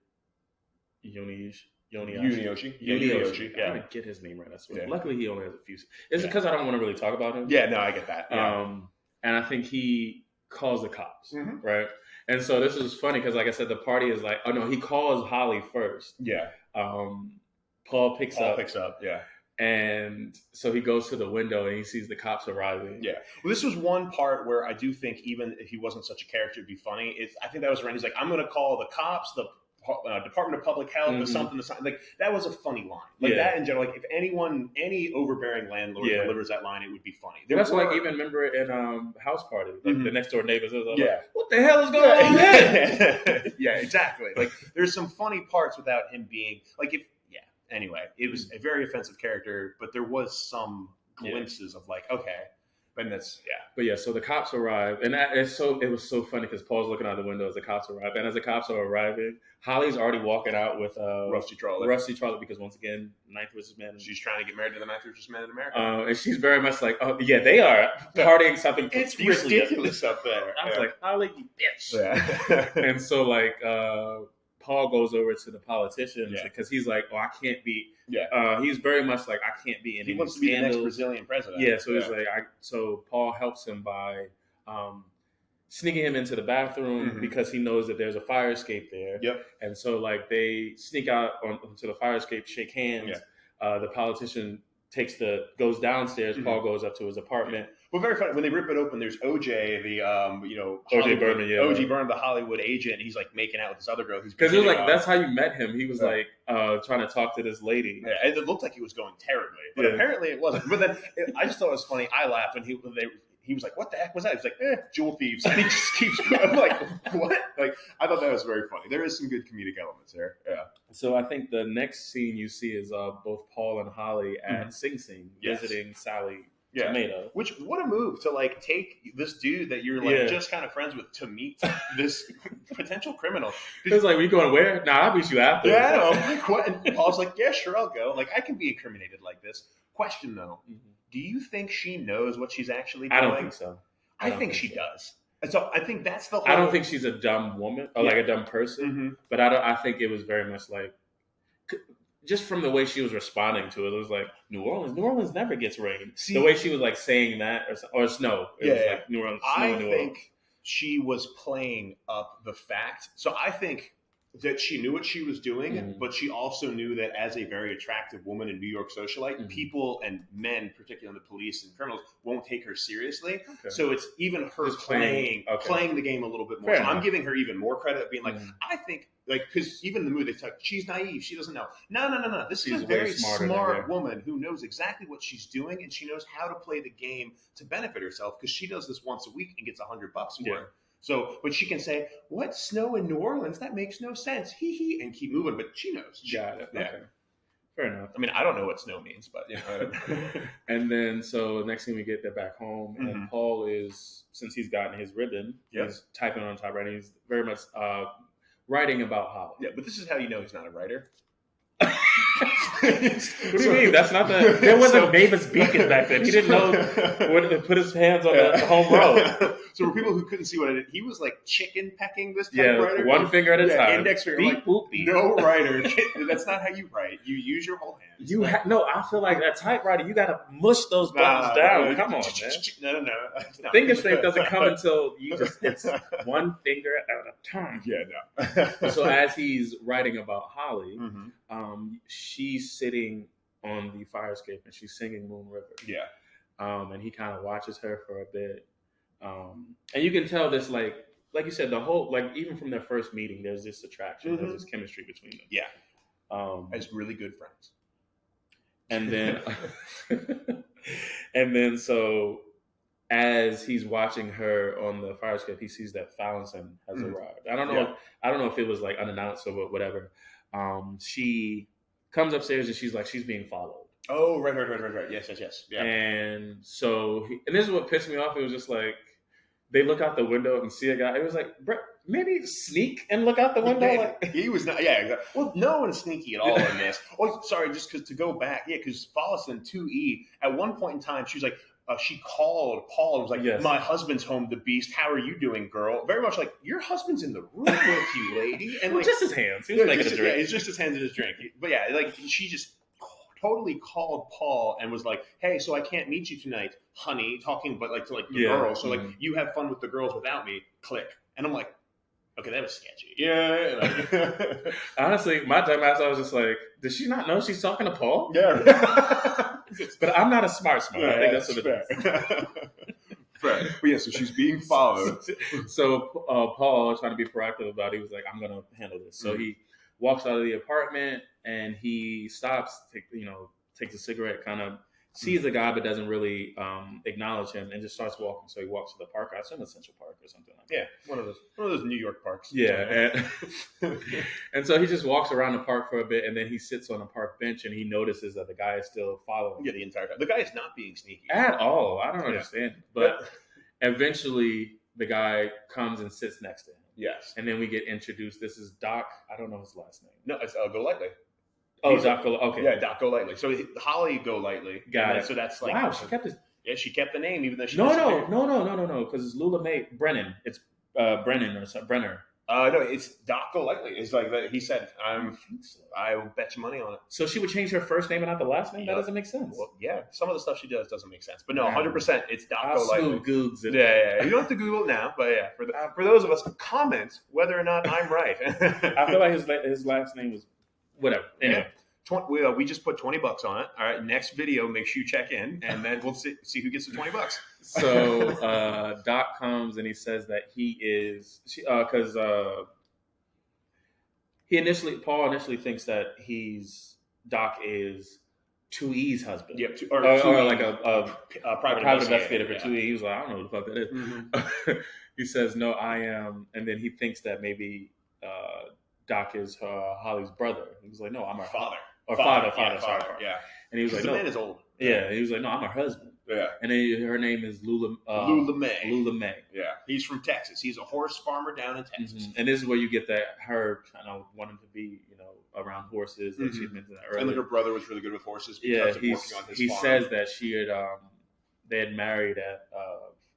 Yoniyoshi. Yeah. I would get his name right, I swear. Yeah. Luckily, he only has a few. It's because I don't want to really talk about him. Yeah, no, I get that. Yeah. And I think he calls the cops, right? And so this is funny because, like I said, the party is like, oh no, he calls Holly first. Yeah. Paul picks up. Yeah. And so he goes to the window and he sees the cops arriving. Yeah. Well, this was one part where I do think even if he wasn't such a character, it'd be funny. I think that was around. He's like, I'm going to call the cops, the Department of Public Health, or something. Like that was a funny line. Like that in general. Like if any overbearing landlord delivers that line, it would be funny. That's why I even remember it in House Party, like the next door neighbors. Was like, what the hell is going on here? Yeah, exactly. Like there's some funny parts without him being like Anyway, it was a very offensive character, but there was some glimpses of like, okay, but that's But yeah, so the cops arrive, and it was so funny because Paul's looking out the window as the cops arrive, and as the cops are arriving, Holly's already walking out with Rusty Charlotte. Because once again, ninth richest man. She's trying to get married to the ninth richest man in America, and she's very much like, oh yeah, they are partying something. It's ridiculous up there. I was like, Holly, you bitch. Yeah. And so like. Paul goes over to the politicians because he's like, oh, I can't be. Yeah. He's very much like, I can't be in. He wants to be the next Brazilian president. Yeah. So he's like, so Paul helps him by sneaking him into the bathroom because he knows that there's a fire escape there. Yep. And so like they sneak out onto the fire escape, shake hands. Yeah. The politician goes downstairs. Paul goes up to his apartment. Well, very funny. When they rip it open, there's OJ, the OJ Berman, OG Berman, the Hollywood agent. And he's like making out with this other girl. Because it was like that's how you met him. He was like trying to talk to this lady. Yeah, and it looked like it was going terribly, but apparently it wasn't. But then I just thought it was funny. I laughed when he was like, "What the heck was that?" He was like, "Jewel thieves." And he just keeps going. I'm like, "What?" Like I thought that was very funny. There is some good comedic elements there. Yeah. So I think the next scene you see is both Paul and Holly at Sing Sing visiting Sally. Yeah. Tomato. Which what a move to like take this dude that you're like just kind of friends with to meet this potential criminal. It was like, "Are you going where?" Nah, I'll meet you after. Yeah, no, I'm like, what? And Paul's like, "Yeah, sure, I'll go." Like I can be incriminated like this. Question though, do you think she knows what she's actually doing? I don't think so. I think she does. And so I think that's the whole... I don't think she's a dumb woman or like a dumb person, but I think it was very much like, just from the way she was responding to it, it was like, New Orleans never gets rain. See, the way she was like saying that, or snow. It was like New Orleans, snow in New Orleans. I think she was playing up the fact. So I think that she knew what she was doing, but she also knew that as a very attractive woman in New York socialite, people and men, particularly the police and criminals, won't take her seriously. Okay. So it's even her playing the game a little bit more. So I'm giving her even more credit, being like, I think, like, because even the movie they talk, she's naive, she doesn't know. No. This is a very smart woman who knows exactly what she's doing, and she knows how to play the game to benefit herself, because she does this once a week and gets $100 for it. So, but she can say, "What, snow in New Orleans? That makes no sense." Hee, and keep moving. But she knows. Got it. Yeah. Okay. Fair enough. I mean, I don't know what snow means, but And then, so next thing we get, they're back home, and Paul is, since he's gotten his ribbon, he's typing on typewriter. He's very much writing about Holly. Yeah, but this is how you know he's not a writer. What do you mean? That's not there wasn't Mavis Beacon back then. He didn't know where to put his hands on the home row. So for people who couldn't see what I did, he was like chicken pecking this typewriter. One finger at a time. Index finger. Beep, like, boop, beep. No writer. That's not how you write. You use your whole hand. No, I feel like that typewriter, you got to mush those buttons down. Come on, man. No. Finger strength doesn't come until it's one finger at a time. Yeah, no. So as he's writing about Holly, she's sitting on the fire escape and she's singing Moon River. Yeah. And he kind of watches her for a bit. And you can tell this, like you said, the whole, like, even from their first meeting, there's this attraction, there's this chemistry between them. Yeah. As really good friends. And then, so as he's watching her on the fire escape, he sees that Valentine has arrived. I don't know if it was like unannounced or whatever. She comes upstairs and she's being followed. Oh, right. Yes. Yeah. And so, and this is what pissed me off. It was just like, they look out the window and see a guy. It was like, bro, maybe sneak and look out the window. Like, he was not. Yeah, exactly. Well, no one's sneaky at all in this. Oh, sorry, just because to go back. Yeah, because Followme 2E, at one point in time, she was like, she called Paul and was like, Yes. "My husband's home, the beast. How are you doing, girl?" Very much like, your husband's in the room with you, lady. And well, like, just his hands. He was making a drink. Yeah, it's just his hands in his drink. But yeah, like she just totally called Paul and was like, "Hey, so I can't meet you tonight, honey." Talking, but like to like the girls. So like, you have fun with the girls without me. Click. And I'm like, okay, that was sketchy. Yeah. Like, honestly, my dumbass, I was just like, does she not know she's talking to Paul? Yeah. But I'm not a smart. Yeah, I think that's what it is. Fair. But yeah, so she's being followed. So Paul, trying to be proactive about it, he was like, I'm going to handle this. So he walks out of the apartment and he stops, takes a cigarette, kind of sees the guy but doesn't really acknowledge him and just starts walking. So he walks to the park. I assume Central Park or something like that. Yeah, one of those New York parks. Yeah, and so he just walks around the park for a bit, and then he sits on a park bench and he notices that the guy is still following. Yeah, the entire time. The guy is not being sneaky at all. I don't understand, but eventually the guy comes and sits next to him. Yes, and then we get introduced. This is Doc. I don't know his last name. No, it's Golightly. Oh, Doc Golightly. Okay. Yeah, Doc Golightly. So Holly Golightly. Got it. So that's like, wow, she kept his. Yeah, she kept the name even though she. No, because it's Lula May Brennan. It's Brennan or something. Brenner. No, it's Doc Golightly. It's like that. He said, I will bet you money on it. So she would change her first name and not the last name? That doesn't make sense. Well, yeah, some of the stuff she does doesn't make sense. But no, 100%, it's Doc Golightly. Googs it. Yeah. You don't have to Google it now, but yeah, for those of us, comment whether or not I'm right. I feel like his last name was whatever. Anyway. Yeah. We just put $20 on it. All right, next video, make sure you check in, and then we'll see who gets the $20. So Doc comes and he says that he is because Paul initially thinks that Doc is 2E's husband. Yep, or like a private investigator for 2E. He was like, I don't know what the fuck that is. Mm-hmm. He says, no, I am, and then he thinks that maybe Doc is Holly's brother. He was like, no, I'm her father. Father. Yeah. And he was like, the no. man is old. Yeah. He was like, no, I'm her husband. Yeah. And then her name is Lula May. Lula May. Yeah. He's from Texas. He's a horse farmer down in Texas. Mm-hmm. And this is where you get that her kind of wanting to be, around horses that she mentioned that earlier. And like her brother was really good with horses because of working on his farm. He says that she had they had married at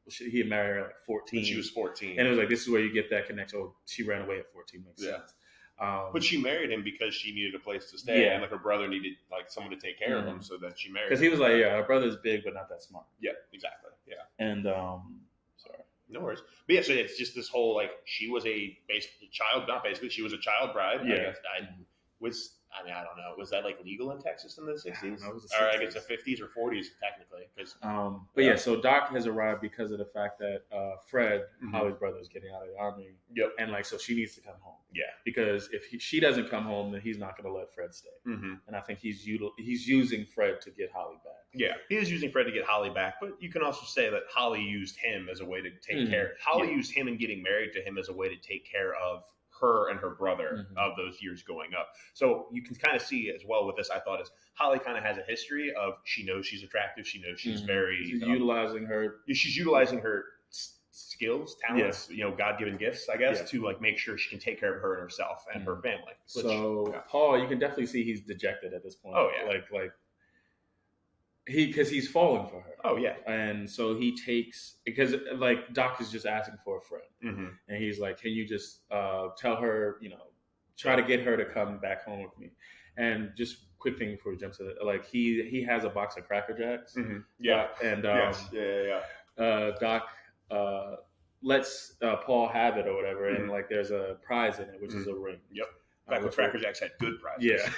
he had married her at like 14. When she was 14. And it was like, this is where you get that connection. Oh, she ran away at 14 makes sense. But she married him because she needed a place to stay, and like her brother needed like someone to take care of him, so that she married. Because he was like, "Yeah, her brother's big, but not that smart." Yeah, exactly. Yeah, and sorry, no worries. But yeah, so it's just this whole like she was she was a child bride. Yeah, I don't know. Was that like legal in Texas in the 60s? Or I guess the 50s or 40s technically. But so Doc has arrived because of the fact that Fred, Holly's brother, is getting out of the army. Yep. And like, so she needs to come home. Yeah. Because if she doesn't come home, then he's not going to let Fred stay. Mm-hmm. And I think he's using Fred to get Holly back. Yeah, he is using Fred to get Holly back, but you can also say that Holly used him as a way to take care. Holly used him and getting married to him as a way to take care of her and her brother of those years going up. So you can kind of see as well with this, I thought, is Holly kind of has a history of she knows she's attractive. She knows she's very... She's utilizing her... She's utilizing her skills, talents, God-given gifts, I guess, to like make sure she can take care of her and herself and her family. Paul, you can definitely see he's dejected at this point. Oh, yeah. Because he's falling for her. Oh, yeah. And so he takes, because like Doc is just asking for a friend. And he's like, can you just tell her, try to get her to come back home with me. And just quick thing before we jump to it, like he has a box of Cracker Jacks. Yeah. And Doc lets Paul have it or whatever. And like there's a prize in it, which is a ring. Yep. Back when Cracker Jacks had good prizes. Yeah.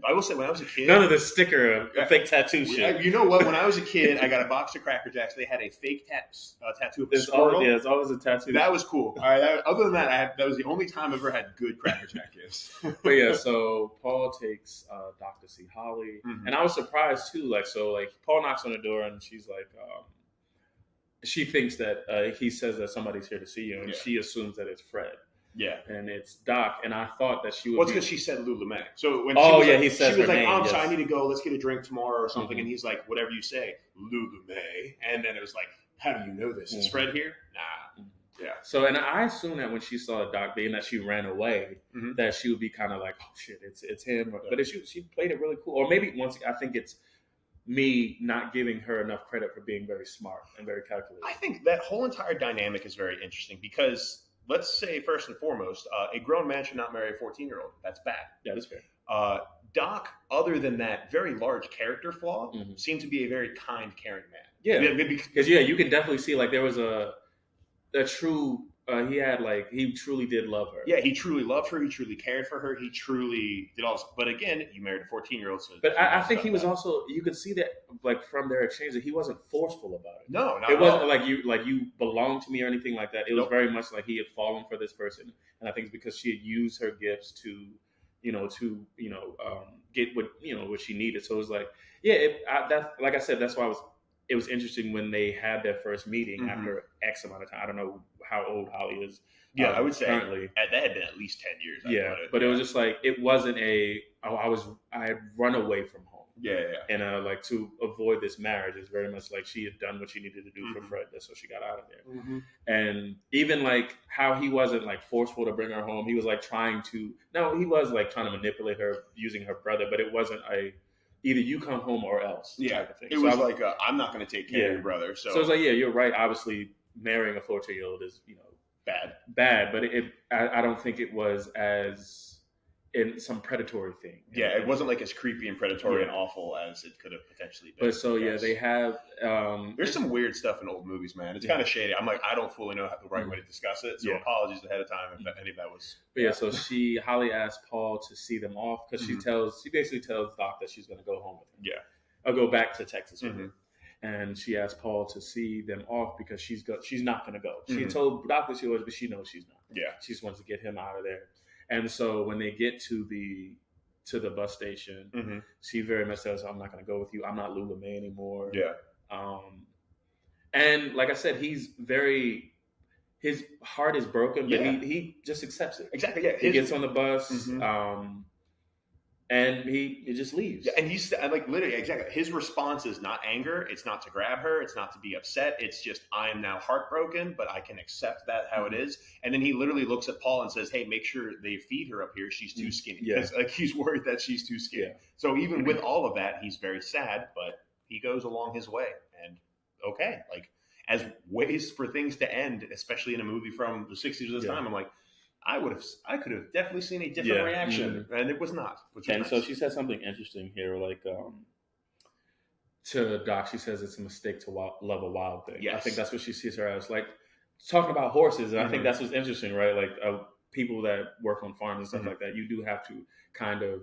I will say, when I was a kid... None of the sticker of fake tattoo shit. You know what? When I was a kid, I got a box of Cracker Jacks. They had a fake tattoo of a squirrel. It's always a tattoo. That was cool. All right. Other than that, that was the only time I've ever had good Cracker Jack gifts. But yeah, so Paul takes Doc to see Holly. And I was surprised, too. Paul knocks on the door, and she's like... she thinks that he says that somebody's here to see you, and she assumes that it's Fred. Yeah, and it's Doc, and I thought that she would. Well, it's because she said Lula May. So when he says she was her like, name, "I'm sorry, I need to go. Let's get a drink tomorrow or something." And he's like, "Whatever you say, Lula May." And then it was like, "How do you know this? Is Fred here?" Nah. Yeah. So, and I assume that when she saw Doc, being that she ran away, that she would be kind of like, "Oh shit, it's him." But she played it really cool. Or maybe I think it's me not giving her enough credit for being very smart and very calculated. I think that whole entire dynamic is very interesting because let's say first and foremost, a grown man should not marry a 14-year-old. That's bad. Yeah, that's fair. Doc, other than that very large character flaw, seemed to be a very kind, caring man. Yeah, because you can definitely see like there was a true. He truly did love her. Yeah, he truly loved her. He truly cared for her. He truly did all this. But again, you married a 14-year-old. So but I think he was also. You could see that like from their exchange that he wasn't forceful about it. No, not it at wasn't all. like you belonged to me or anything like that. It was very much like he had fallen for this person, and I think it's because she had used her gifts to get what she needed. So it was like, like I said, that's why it was interesting when they had their first meeting after X amount of time. I don't know how old Holly is. Yeah, I would say currently that had been at least 10 years. But it was just like it wasn't I had run away from home. Yeah. And like to avoid this marriage, it's very much like she had done what she needed to do for Fred, so she got out of there. And even like how he wasn't like forceful to bring her home, he was like trying to manipulate her using her brother, but it wasn't either you come home or else type of thing. It was like I'm not going to take care of your brother. So it's like you're right. Obviously, marrying a 14-year-old is bad, but I don't think it was as in some predatory thing. Yeah, it wasn't like as creepy and predatory and awful as it could have potentially been. But they have. There's some weird stuff in old movies, man. It's kind of shady. I'm like, I don't fully know the right way to discuss it, so apologies ahead of time if any of that was. But so Holly asked Paul to see them off because she basically tells Doc that she's going to go home with him. Yeah, I'll go back to Texas with him. And she asked Paul to see them off because she's not going to go. She told Doc that she was, but she knows she's not. Yeah, she just wants to get him out of there. And so when they get to the bus station, she very much says, "I'm not going to go with you. I'm not Lula May anymore." Yeah. And like I said, his heart is broken, but he just accepts it. Exactly. Yeah. He gets on the bus. And he just leaves. Yeah, and he's like literally exactly. His response is not anger. It's not to grab her. It's not to be upset. It's just I am now heartbroken, but I can accept that how it is. And then he literally looks at Paul and says, "Hey, make sure they feed her up here. She's too skinny." Because like he's worried that she's too skinny. Yeah. So even with all of that, he's very sad, but he goes along his way. And okay, like as ways for things to end, especially in a movie from the 60s at this time, I'm like, I could have definitely seen a different reaction, and it was not. So she said something interesting here, like to Doc, she says it's a mistake to love a wild thing. Yes. I think that's what she sees her as, like talking about horses, and I think that's what's interesting, right? Like people that work on farms and stuff like that, you do have to kind of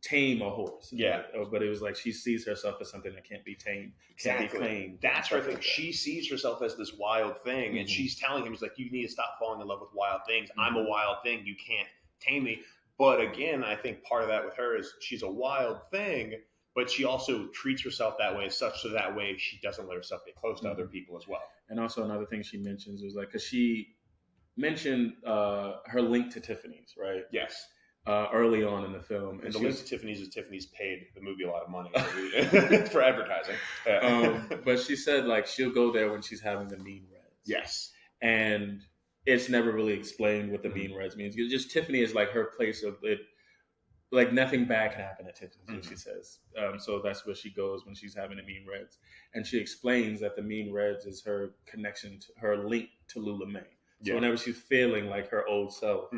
tame a horse. Yeah. But it was like she sees herself as something that can't be tamed. Exactly. Can't be claimed. That's her thing. She sees herself as this wild thing, and she's telling him, "It's like you need to stop falling in love with wild things. I'm a wild thing. You can't tame me." But again, I think part of that with her is she's a wild thing, but she also treats herself that way, so that way she doesn't let herself get close to other people as well. And also another thing she mentions was like, because she mentioned her link to Tiffanys, right? Yes. Early on in the film. And the link to Tiffany's is Tiffany's paid the movie a lot of money for advertising. But she said like she'll go there when she's having the mean reds. Yes. And it's never really explained what the mean reds means. Just Tiffany is like her place of it. Like nothing bad can happen at Tiffany's, she says. So that's where she goes when she's having the mean reds. And she explains that the mean reds is her connection to her link to Lula May. So whenever she's feeling like her old self,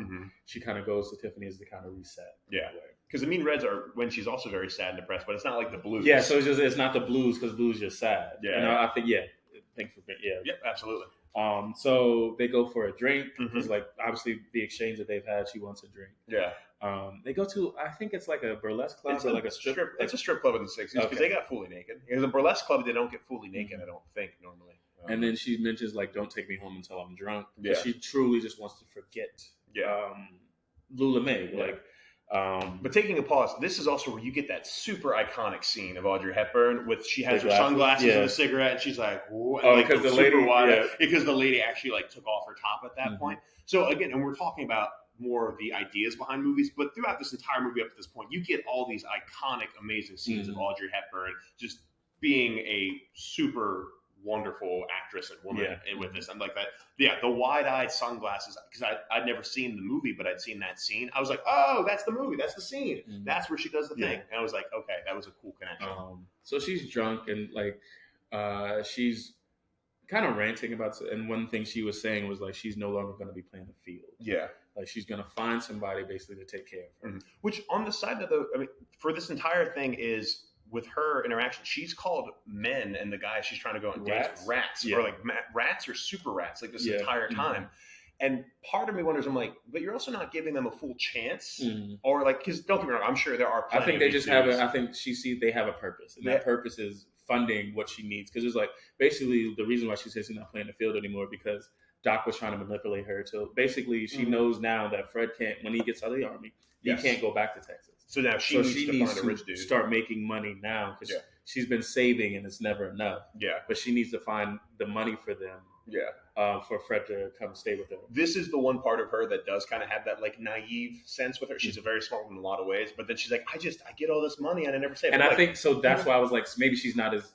she kind of goes to Tiffany's to kind of reset. Yeah. Because the mean reds are when she's also very sad and depressed, but it's not like the blues. Yeah, so it's not the blues because blues are sad. Yeah. And I think, thanks for Yep, absolutely. So they go for a drink because like obviously the exchange that they've had, she wants a drink. Yeah. They go to, I think it's like a burlesque club or like a strip. It's a strip club in the 60s because they got fully naked. Because a burlesque club, they don't get fully naked, I don't think, normally. And then she mentions like, "Don't take me home until I'm drunk." Yeah. She truly just wants to forget Lula May. Yeah. But taking a pause, this is also where you get that super iconic scene of Audrey Hepburn with she has her sunglasses and a cigarette, and she's like, "Whoa!" And because the lady, because the lady actually like took off her top at that point. So again, and we're talking about more of the ideas behind movies, but throughout this entire movie up to this point, you get all these iconic, amazing scenes of Audrey Hepburn just being a super wonderful actress and woman with this. I'm like that. Yeah, the wide-eyed sunglasses, because I'd never seen the movie, but I'd seen that scene. I was like, oh, that's the movie. That's the scene. Mm-hmm. That's where she does the thing. And I was like, okay, that was a cool connection. So she's drunk and like she's kind of ranting about, and one thing she was saying was like she's no longer going to be playing the field. Yeah. Like she's going to find somebody basically to take care of her. Mm-hmm. Which on the side of the, I mean, for this entire thing is with her interaction, she's called men and the guy she's trying to go on dates rats, or like rats or super rats, like this entire time. Mm-hmm. And part of me wonders, I'm like, but you're also not giving them a full chance, or like, because don't get me wrong, I'm sure there are. I think they just have I think they have a purpose, and that purpose is funding what she needs. Because it's like basically the reason why she says she's not playing the field anymore because Doc was trying to manipulate her. So basically, she knows now that Fred can't, when he gets out of the army, he can't go back to Texas. So now she needs to find a rich dude. Start making money now because she's been saving and it's never enough. Yeah, but she needs to find the money for them. Yeah. For Fred to come stay with her. This is the one part of her that does kind of have that like naive sense with her. She's a very smart woman in a lot of ways, but then she's like, I get all this money and I never save. And I think so. That's why I was like, maybe she's not as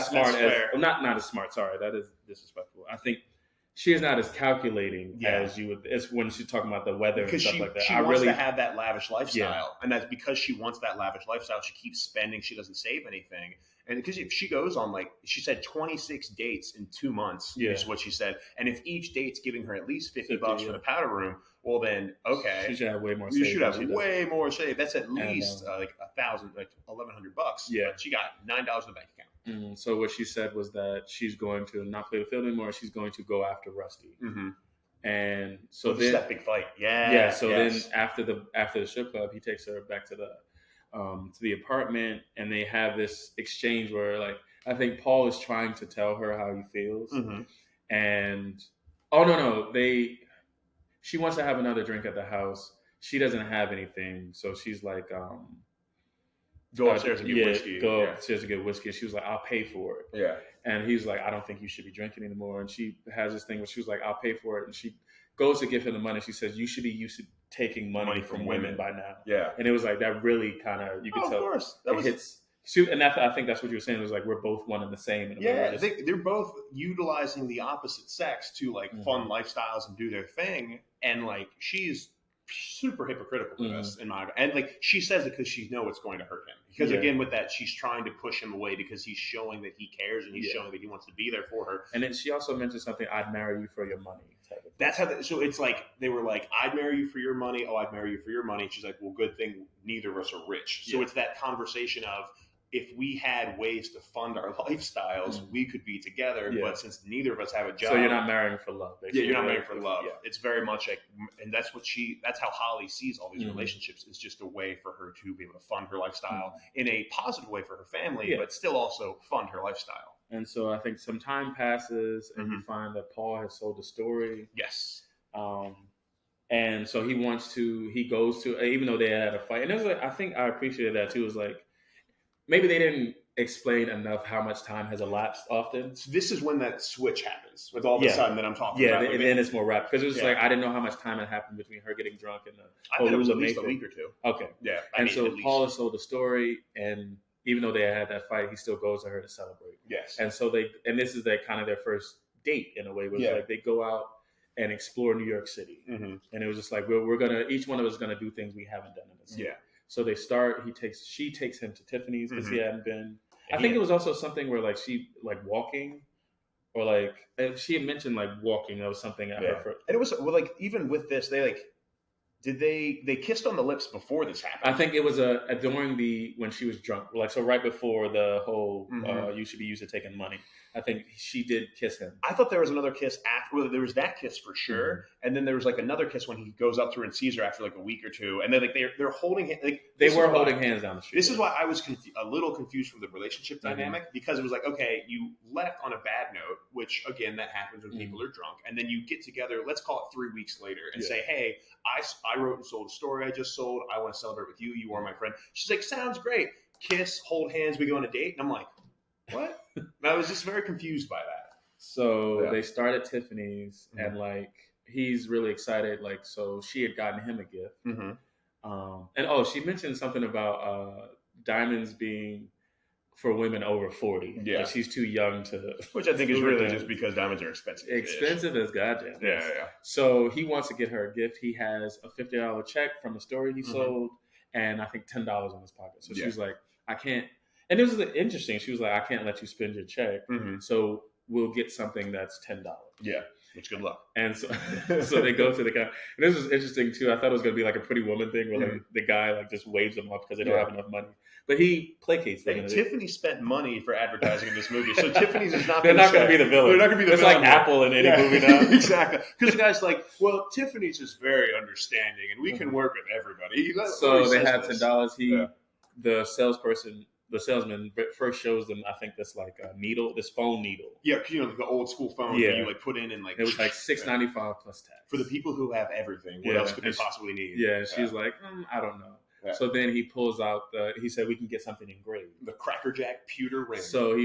smart as not as smart. Sorry, that is disrespectful. I think she is not as calculating as you would. It's when she's talking about the weather and stuff like that. She wants to have that lavish lifestyle, and that's because she wants that lavish lifestyle. She keeps spending. She doesn't save anything. And because if she goes on, like she said, 26 dates in 2 months is what she said. And if each date's giving her at least $50 for the powder room, well then, okay. She should have way more saved. You should have way more saved. That's at least like $1,000, like $1,100. Yeah. But she got $9 in the bank account. So what she said was that she's going to not play the field anymore. She's going to go after Rusty. Mm-hmm. And so then that big fight. Then after the strip club, he takes her back to the apartment, and they have this exchange where like I think Paul is trying to tell her how he feels, and she wants to have another drink at the house. She doesn't have anything, so she's like, go upstairs and get whiskey. Go upstairs and get whiskey. She was like, I'll pay for it. Yeah. And he's like, I don't think you should be drinking anymore. And she has this thing where she was like, I'll pay for it. And she goes to give him the money. She says, you should be used to taking money from women by now. Yeah. And it was like, that really kind of, you could tell. Of course. That hits. And I think that's what you were saying. It was like, we're both one and the same. They're both utilizing the opposite sex to like fun lifestyles and do their thing. And like, she's super hypocritical with us in my, and like she says it because she knows it's going to hurt him, because again with that she's trying to push him away because he's showing that he cares and he's showing that he wants to be there for her. And then she also mentioned something, I'd marry you for your money. That's how so it's like they were like, I'd marry you for your money. Oh, I'd marry you for your money. She's like, well, good thing neither of us are rich. So it's that conversation of, if we had ways to fund our lifestyles, we could be together. But since neither of us have a job, so you're not marrying for love. Basically. Yeah, you're not marrying for love. Yeah. It's very much like, and that's how Holly sees all these relationships. Is just a way for her to be able to fund her lifestyle in a positive way for her family, but still also fund her lifestyle. And so I think some time passes, and you find that Paul has sold the story. Yes. And so he goes to, even though they had a fight, and it was like, I think I appreciated that too. It was like, maybe they didn't explain enough how much time has elapsed often. So this is when that switch happens with all of a sudden that I'm talking about. Yeah, and then it's more rapid. Because it was just like, I didn't know how much time had happened between her getting drunk and I bet it was at least a week or two. Okay. Yeah. So Paul has told the story, and even though they had that fight, he still goes to her to celebrate. Yes. And so this is kind of their first date in a way, where like they go out and explore New York City. Mm-hmm. And it was just like, each one of us is going to do things we haven't done in the city. Yeah. So they start. She takes him to Tiffany's because he hadn't been. I think it was also something where like she like walking, or like she had mentioned like walking. That was something at her. And it was like even with this, they like did they kissed on the lips before this happened? I think it was during when she was drunk, like so right before the whole you should be used to taking money. I think she did kiss him. I thought there was another kiss after. Well, there was that kiss for sure, and then there was like another kiss when he goes up to her and sees her after like a week or two, and then like they're holding like they were holding hands down the street. This is why I was a little confused from the relationship dynamic, because it was like, okay, you left on a bad note, which again that happens when people are drunk, and then you get together. Let's call it 3 weeks later and say, hey, I wrote and sold a story I just sold. I want to celebrate with you. You are my friend. She's like, sounds great. Kiss, hold hands, we go on a date, and I'm like, what? And I was just very confused by that. So they start at Tiffany's, and like he's really excited. Like, so she had gotten him a gift, and she mentioned something about diamonds being for women over 40. Yeah. Like she's too young to. Which I think is really just because diamonds are expensive. Expensive as goddamn. Yeah. So he wants to get her a gift. He has a $50 check from a story he sold, and I think $10 in his pocket. So she's like, I can't. And this is interesting. She was like, I can't let you spend your check. So we'll get something that's $10. Yeah. Which good luck. And so, so they go to the guy. And this was interesting too. I thought it was going to be like a Pretty Woman thing where like the guy like just waves them up because they don't have enough money. But he placates them. Tiffany spent money for advertising in this movie, so Tiffany's is not. They're not going to be the villain. They're not going to be the it's villain. It's like Apple in any movie now. Exactly. Because the guy's like, well, Tiffany's is very understanding, and we can work with everybody. So they have $10. The salesman first shows them, I think, this like a needle, this phone needle. Yeah, the old school phone that you like put in and like. It was like $6.95 plus tax. For the people who have everything, what else could they possibly need? Yeah, and she's like, I don't know. Yeah. So then he pulls out he said we can get something engraved. The Cracker Jack pewter ring. So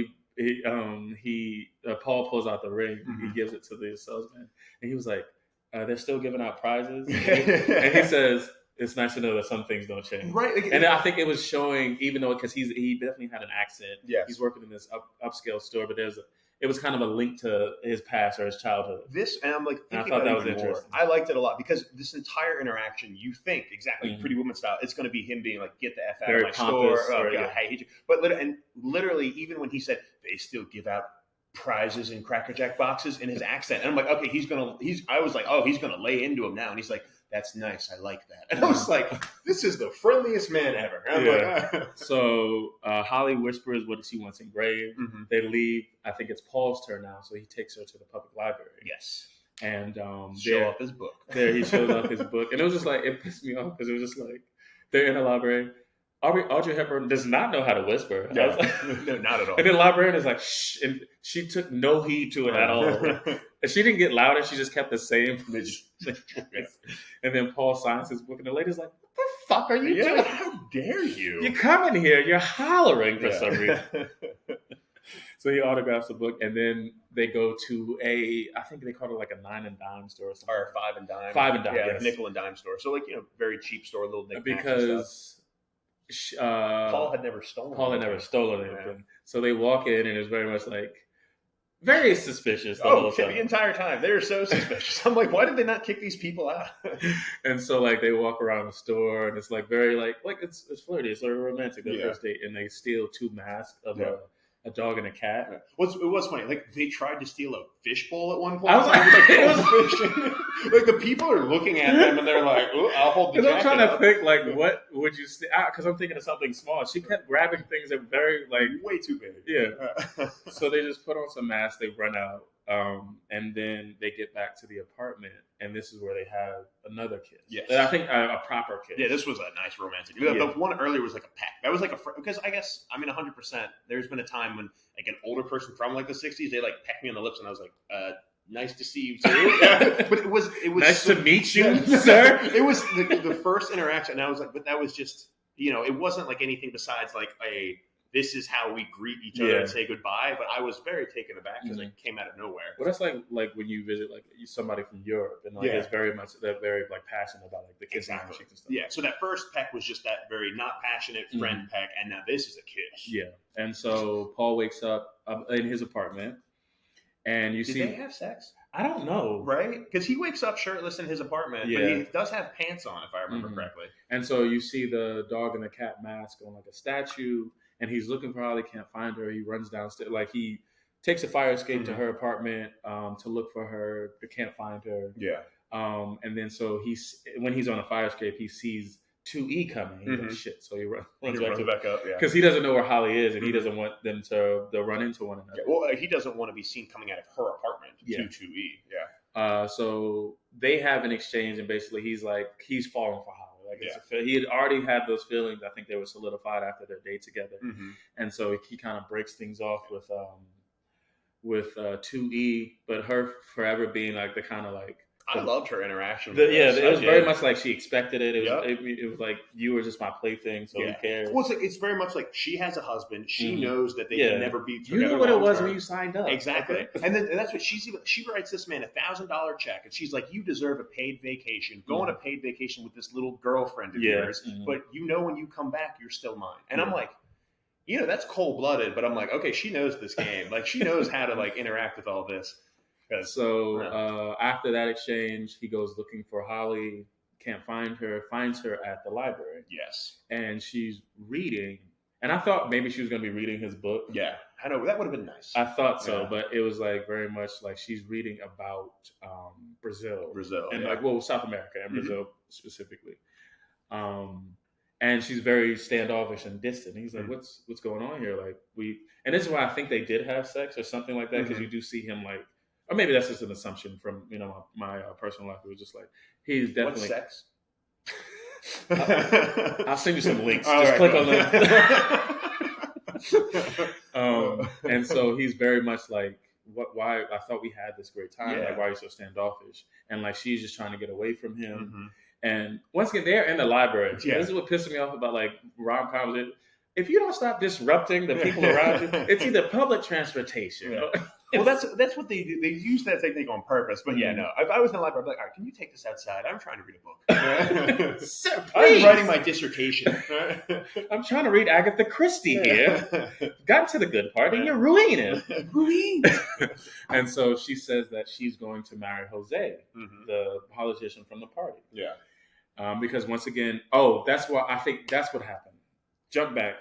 Paul pulls out the ring, he gives it to the salesman, and he was like, they're still giving out prizes. And he says, it's nice to know that some things don't change. Right. And I think it was showing, even though, because he definitely had an accent. Yes. He's working in this upscale store, but it was kind of a link to his past or his childhood. And I'm like, I thought that was interesting. I liked it a lot because this entire interaction, you think exactly Pretty Woman style, it's going to be him being like, get the F out very of my store. Oh, God, I hate you. But literally, even when he said, they still give out prizes in Cracker Jack boxes in his accent. And I'm like, okay, I was like, oh, he's going to lay into him now. And he's like, that's nice. I like that. And I was like, this is the friendliest man ever. Like, So Holly whispers what she wants engraved. They leave. I think it's Paul's turn now. So he takes her to the public library. Yes. And show off his book. There he shows off his book. And it was just like, it pissed me off because it was just like, they're in the library. Audrey Hepburn does not know how to whisper. No, no, not at all. And the librarian is like, shh. And she took no heed to it at all. And she didn't get louder. She just kept the same. And then Paul signs his book. And the lady's like, what the fuck are you doing? How dare you? You come in here. You're hollering for some reason. So he autographs the book. And then they go to I think they call it like a 9 and dime store or something. Or 5 and dime. 5 and dime, yeah. Yes. Nickel and dime store. So like, very cheap store, little knickknacks because Paul had never stolen anything. So they walk in and it's very much like very suspicious the whole whole time. The entire time. They're so suspicious. I'm like, why did they not kick these people out? And so like they walk around the store and it's like very like it's flirty, it's very romantic the first date, and they steal 2 masks of a dog and a cat. It was funny. Like they tried to steal a fishbowl at one point. I was like, it was fishing. Like the people are looking at them and they're like, "Oh, I'll hold the jacket." I'm trying to think like, what would you steal? Because I'm thinking of something small. She kept grabbing things that were very like way too big. Yeah. So they just put on some masks. They run out, and then they get back to the apartment, and this is where they have another kiss. Yes. I think a proper kiss. Yeah, this was a nice romantic. The one earlier was like a peck. That was like because I guess 100%. There's been a time when like an older person from like the 60s, they like pecked me on the lips, and I was like, nice to see you too. But it was nice to meet you, sir. It was the first interaction, and I was like, but that was just it wasn't like anything besides like this is how we greet each other and say goodbye. But I was very taken aback because it came out of nowhere. Well, that's like when you visit like somebody from Europe, and like it's very much they're very like passionate about like the kissing and stuff. Yeah. So that first peck was just that very not passionate friend peck, and now this is a kiss. Yeah. And so Paul wakes up in his apartment, and you see. Did they have sex? I don't know. Right? Because he wakes up shirtless in his apartment, but he does have pants on, if I remember correctly. And so you see the dog and the cat mask on like a statue, and he's looking for Holly, can't find her. He runs downstairs. Like he takes a fire escape to her apartment to look for her, but can't find her. Yeah. And then so when he's on a fire escape, he sees 2E coming. He's like, shit. So he runs back up. Yeah. Because he doesn't know where Holly is, and he doesn't want them to run into one another. Yeah. Well, he doesn't want to be seen coming out of her apartment to 2E. Yeah. So they have an exchange, and basically he's falling for Holly. Like he had already had those feelings. I think they were solidified after their date together, and so he kind of breaks things off with 2E, but her forever being like the kind of like. I loved her interaction. It was very much like she expected it. It was like, you were just my plaything, so who cares? Well, it's very much like she has a husband. She knows that they can never be together. You knew what it was when you signed up. Exactly. And then that's what she writes this man $1,000 check, and she's like, you deserve a paid vacation. Go on a paid vacation with this little girlfriend of yours, but when you come back, you're still mine. And I'm like, that's cold-blooded, but I'm like, okay, she knows this game. Like, she knows how to, like, interact with all this. So after that exchange, he goes looking for Holly, can't find her, finds her at the library. Yes. And she's reading. And I thought maybe she was going to be reading his book. Yeah. I know. That would have been nice. I thought so, but it was like very much like she's reading about Brazil. And South America and Brazil specifically. And she's very standoffish and distant. And he's like, what's going on here? Like and this is why I think they did have sex or something like that, because you do see him like, or maybe that's just an assumption from my personal life. It was just like he's definitely. What's sex? I'll send you some links. Just click on them. And so he's very much like, why? I thought we had this great time. Like, why are you so standoffish? And like, she's just trying to get away from him. And once again, they're in the library. Yeah. This is what pisses me off about like rom-coms. If you don't stop disrupting the people around you, it's either public transportation. Yeah. Well, that's what they do. They use that technique on purpose. But yeah, no. If I was in the library, I'd be like, all right, can you take this outside? I'm trying to read a book. Sir, I'm writing my dissertation. I'm trying to read Agatha Christie here. Got to the good part, and you're ruining it. And so she says that she's going to marry Jose, the politician from the party. Yeah. Because once again, that's why I think that's what happened. Jump back.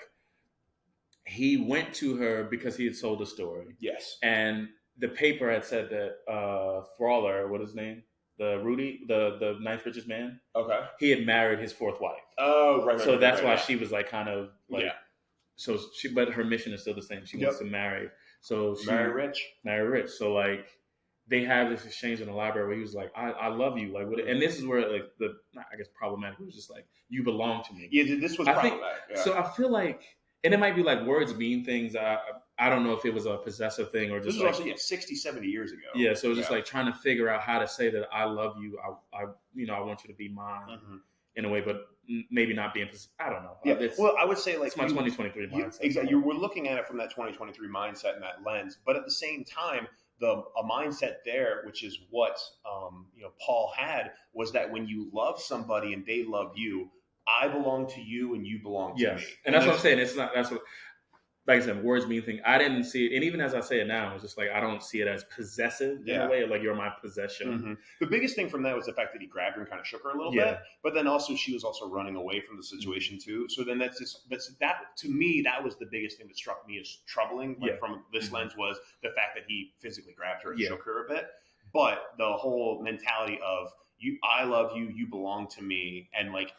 He went to her because he had sold a story. Yes. And the paper had said that Frawler, what is his name? Rudy, the ninth richest man. Okay. He had married his fourth wife. Oh, right. So that's why she was like kind of like, so but her mission is still the same. She wants to marry. So marry rich. So like they have this exchange in the library where he was like, I love you. Like, and this is where like I guess problematic. It was just like, you belong to me. Yeah, this was problematic. So I feel like, and it might be like words mean things. I don't know if it was a possessive thing or just this was also 60, 70 years ago. Yeah, so it was just like trying to figure out how to say that I love you. I want you to be mine in a way, but maybe not being. I don't know. Yeah. Well, I would say like it's my 2023 mindset. Exactly. We're looking at it from that 2023 mindset and that lens, but at the same time, a mindset there, which is what Paul had, was that when you love somebody and they love you, I belong to you and you belong to me. And that's what I'm saying. It's not, that's what, like I said, words mean thing. I didn't see it. And even as I say it now, it's just like, I don't see it as possessive in a way of like, you're my possession. The biggest thing from that was the fact that he grabbed her and kind of shook her a little bit. But then also she was also running away from the situation too. So then that to me, that was the biggest thing that struck me as troubling from this lens, was the fact that he physically grabbed her and shook her a bit. But the whole mentality of I love you, you belong to me. And like,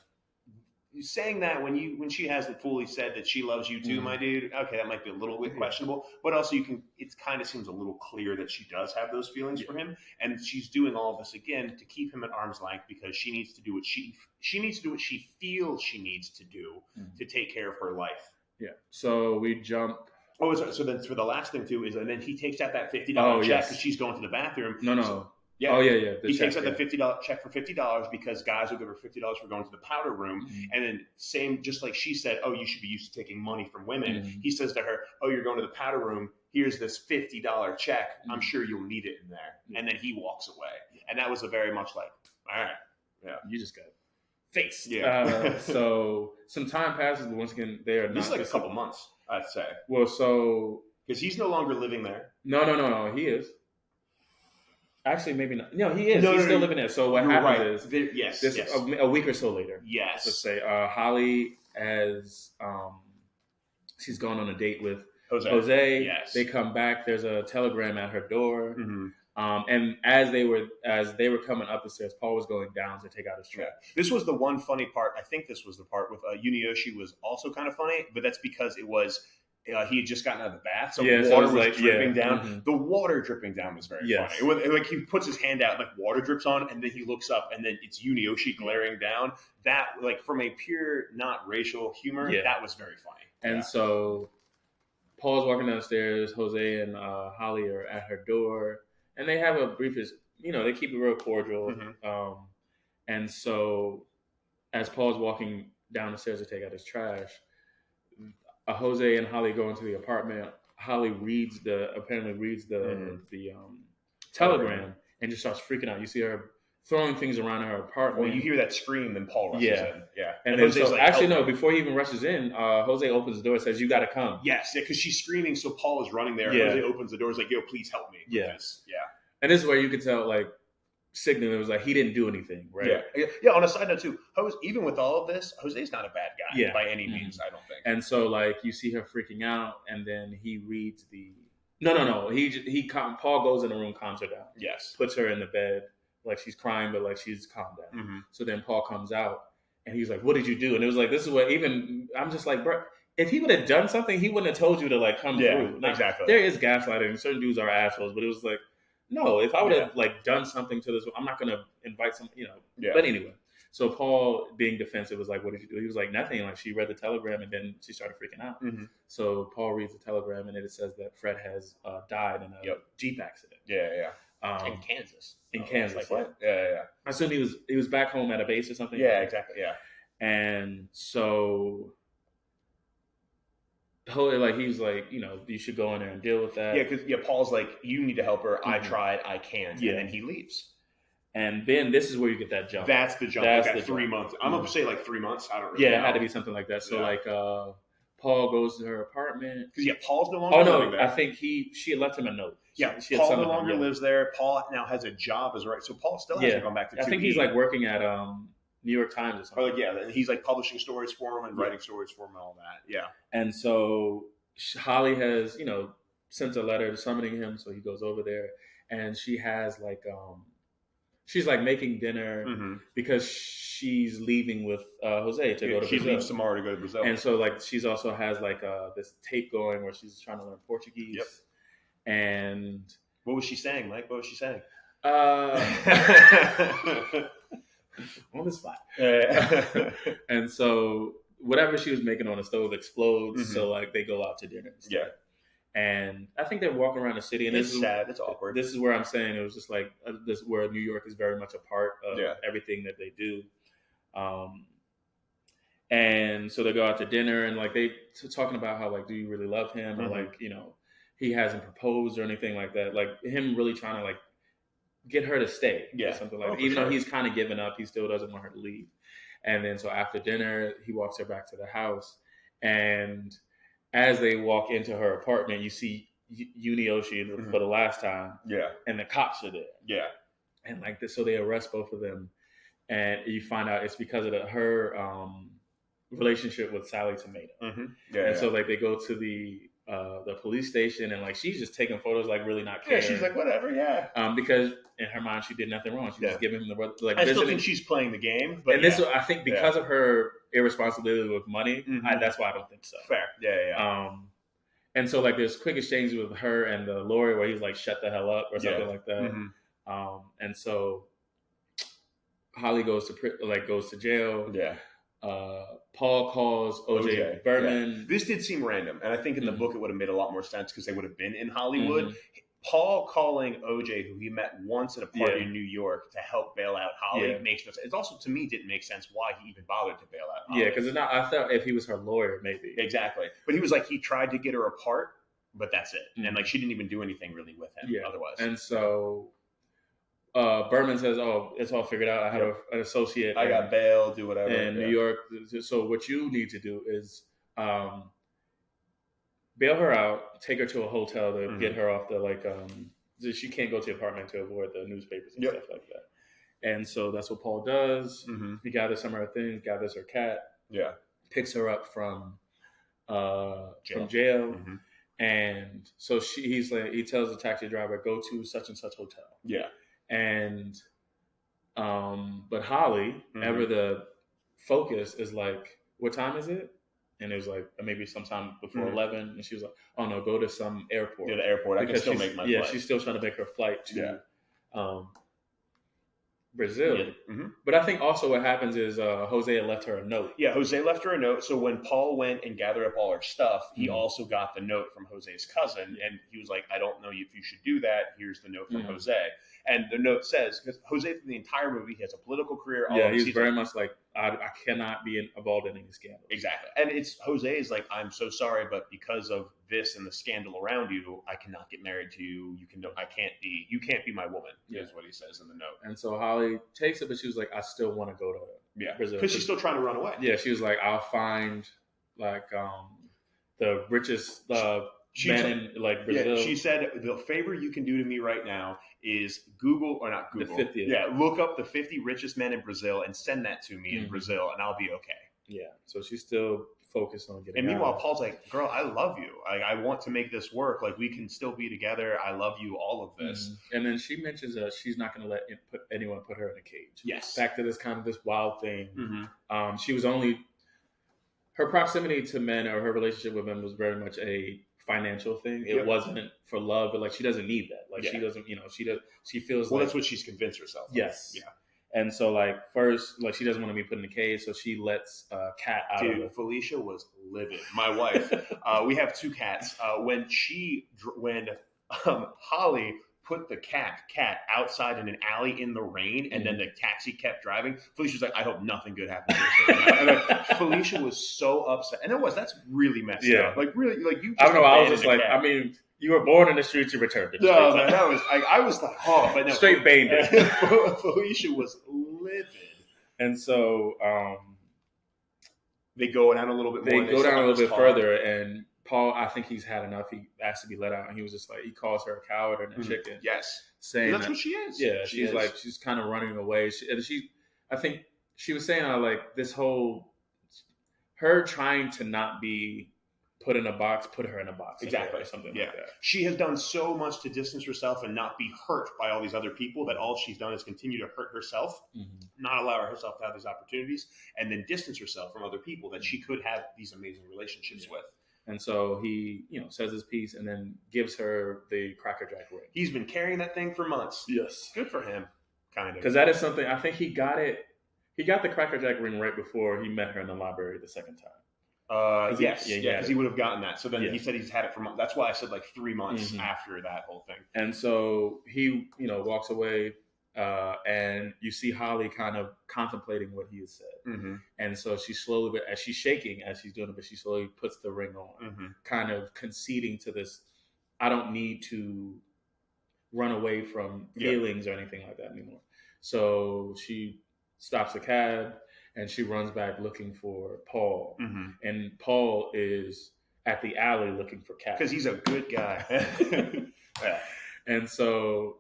saying that when she hasn't fully said that she loves you too, my dude, okay, that might be a little bit questionable, but also it kind of seems a little clear that she does have those feelings for him, and she's doing all of this again to keep him at arm's length because she needs to do what she needs to do what she feels she needs to do to take care of her life. Yeah. So we jump. Oh, so then for the last thing too is, and then he takes out that $50 check because she's going to the bathroom. No. So, he takes out the $50 check for $50 because guys will give her $50 for going to the powder room. And then same, just like she said, oh, you should be used to taking money from women. He says to her, oh, you're going to the powder room. Here's this $50 check. I'm sure you'll need it in there. And then he walks away. And that was a very much like, all right. You just got face. Yeah. So some time passes, but once again, they are not. This is like a couple months, I'd say. Well, so. Because he's no longer living there. No, he is. Actually, maybe not. No, he is. He's still living there. So what happens is, a week or so later. Yes. Let's say Holly has she's gone on a date with Jose. Yes. They come back. There's a telegram at her door. And as they were coming up the stairs, Paul was going down to take out his trash. This was the one funny part. I think this was the part with Yunioshi was also kind of funny, but that's because it was. He had just gotten out of the bath, so water was dripping down. The water dripping down was very funny. It was, like he puts his hand out, like water drips on, and then he looks up, and then it's Yunioshi glaring down. That, like, from a pure not racial humor, that was very funny. And so Paul's walking downstairs. Jose and Holly are at her door, and they have a brief, they keep it real cordial. And so as Paul's walking down the stairs to take out his trash, Jose and Holly go into the apartment. Holly apparently reads the telegram and just starts freaking out. You see her throwing things around in her apartment. Well, you hear that scream, then Paul rushes in. Yeah. And then Jose's before he even rushes in, Jose opens the door and says, "You got to come." Yes, because she's screaming, so Paul is running there. Yeah. Jose opens the door, is like, "Yo, please help me." Yes. Yeah. And this is where you could tell, like, Signet was like, he didn't do anything, right? Yeah. On a side note too, even with all of this, Jose's not a bad guy by any means, I don't think. And so, like, you see her freaking out, and then he reads the no. Paul goes in the room, calms her down. Yes. Puts her in the bed, like she's crying, but like she's calmed down. Mm-hmm. So then Paul comes out, and he's like, "What did you do?" And it was like, this is what I'm just like, bro. If he would have done something, he wouldn't have told you to like come through. Like, exactly. There is gaslighting. Certain dudes are assholes, but it was like, no. If I would have like done something to this, I'm not gonna invite some, But anyway, so Paul, being defensive, was like, "What did you do?" He was like, "Nothing." Like, she read the telegram, and then she started freaking out. Mm-hmm. So Paul reads the telegram, and it says that Fred has died in a Jeep accident. Yeah. In Kansas. Kansas. Like what? Yeah. I assume he was back home at a base or something. Yeah, exactly. Yeah. And so, like, he was like, you should go in there and deal with that. Yeah, because Paul's like, you need to help her. Mm-hmm. I tried. I can't. Yeah. And then he leaves. And then this is where you get that jump. That's the jump. That's like 3 months. I'm going to say like 3 months. I don't really know. It had to be something like that. So like Paul goes to her apartment. Because Paul's no longer living there. I think she had left him a note. She Paul no longer lives there. Paul now has a job as so Paul still hasn't gone back to 2E. I think he's like working at New York Times or something. And he's like publishing stories for him and writing stories for him and all that. Yeah. And so Holly has, sent a letter summoning him, so he goes over there, and she has like she's like making dinner because she's leaving with Jose to go to Brazil. She leaves tomorrow to go to Brazil. And so like she's also has like this tape going where she's trying to learn Portuguese. Yep. And what was she saying, Mike? What was she saying? On the spot. And so whatever she was making on the stove explodes. Mm-hmm. So like they go out to dinner instead. Yeah. And I think they're walking around the city, and it's sad. It's awkward. This is where I'm saying it was just like this, where New York is very much a part of everything that they do. And so they go out to dinner, and like they talking about how like, do you really love him, or like he hasn't proposed or anything like that. Like him really trying to like get her to stay, or something like that. Even though he's kind of given up, he still doesn't want her to leave. And then so after dinner, he walks her back to the house, and as they walk into her apartment, you see Yunioshi for the last time. Yeah. And the cops are there. Yeah. And like this, so they arrest both of them. And you find out it's because of her relationship with Sally Tomato. Mm-hmm. Yeah. And so like they go to the police station, and like she's just taking photos, like really not caring. Yeah, she's like, whatever, because in her mind she did nothing wrong. She's just giving him the like. I still think she's playing the game, but this I think because of her irresponsibility with money, that's why I don't think so. Fair, yeah. And so like there's quick exchanges with her and the lawyer where he's like, "Shut the hell up" or something like that. Mm-hmm. And so Holly goes to jail. Yeah. Paul calls OJ Berman. Yeah. This did seem random, and I think in the book it would have made a lot more sense because they would have been in Hollywood. Mm-hmm. Paul calling OJ, who he met once at a party in New York, to help bail out Holly makes no sense. It also, to me, didn't make sense why he even bothered to bail out Holly. Yeah, because I thought if he was her lawyer, maybe. Exactly. But he was like, he tried to get her apart, but that's it. Mm-hmm. And like she didn't even do anything really with him otherwise. And so Berman says, "Oh, it's all figured out. I have an associate. I got bail, do whatever. In New York. So what you need to do is bail her out, take her to a hotel to get her off the she can't go to the apartment to avoid the newspapers and stuff like that." And so that's what Paul does. Mm-hmm. He gathers some of her things, gathers her cat, picks her up from jail. Mm-hmm. And so he tells the taxi driver, "Go to such and such hotel." Yeah. And but Holly, ever the focus, is like, "What time is it?" And it was like maybe sometime before 11, and she was like, "Oh no, go to some airport." Yeah, the airport. I can still make my flight. Yeah, she's still trying to make her flight to Brazil. Yeah. Mm-hmm. But I think also what happens is Jose left her a note. Yeah, Jose left her a note. So when Paul went and gathered up all her stuff, he also got the note from Jose's cousin, and he was like, "I don't know if you should do that. Here's the note from Jose." And the note says, because Jose, for the entire movie, he has a political career. He's very much like I cannot be involved in any scandal. Exactly. And it's Jose is like, I'm so sorry, but because of this and the scandal around you, I cannot get married to you. You can't be my woman, is what he says in the note. And so Holly takes it, but she was like, I still want to go to Brazil. Because she's still trying to run away. Yeah, she was like, I'll find like the richest men in like Brazil. Yeah, she said, the favor you can do to me right now is not Google. The 50th. Yeah, look up the 50 richest men in Brazil and send that to me in Brazil, and I'll be okay. Yeah, so she's still focused on getting. And meanwhile, Paul's like, "Girl, I love you. I want to make this work. Like, we can still be together. I love you. All of this." And then she mentions that she's not going to let anyone put her in a cage. Yes. Back to this kind of this wild thing. She was only her proximity to men or her relationship with men was very much a financial thing. It wasn't for love, but like she doesn't need that. Like she doesn't, she feels well, like that's what she's convinced herself of. Yes. Yeah. And so like first, like she doesn't want to be put in a cage, so she lets Kat out of it. Felicia was livid. My wife. We have two cats. When Holly put the cat outside in an alley in the rain, and then the taxi kept driving, Felicia's like, I hope nothing good happens to her. And like, Felicia was so upset, and that's really messed up. Like really, like you. I don't know. I was just like, cat. I mean, you were born in the streets, you returned to the streets. No, man, I was like, oh, but no, straight bandit. Felicia was livid, and so they go down a little bit more. They go down a little bit further, and Paul, I think he's had enough. He asked to be let out, and he was just like, he calls her a coward and a chicken. Yes, saying that's what she is. Yeah, she's kind of running away. I think she was saying like this whole her trying to not be put in a box, put her in a box. Exactly. Or something like that. She has done so much to distance herself and not be hurt by all these other people that all she's done is continue to hurt herself, not allow herself to have these opportunities, and then distance herself from other people that she could have these amazing relationships with. And so he, says his piece and then gives her the Cracker Jack ring. He's been carrying that thing for months. Yes. Good for him, kind of. Because that is something, I think he got the Cracker Jack ring right before he met her in the library the second time. Yes, because he would have gotten that. So then he said he's had it for months. That's why I said like 3 months after that whole thing. And so he, walks away, and you see Holly kind of contemplating what he has said. And so she slowly, as she's shaking as she's doing it, but she slowly puts the ring on, kind of conceding to this. I don't need to run away from feelings or anything like that anymore. So she stops the cab. And she runs back looking for Paul. And Paul is at the alley looking for Kat. Because he's a good guy. And so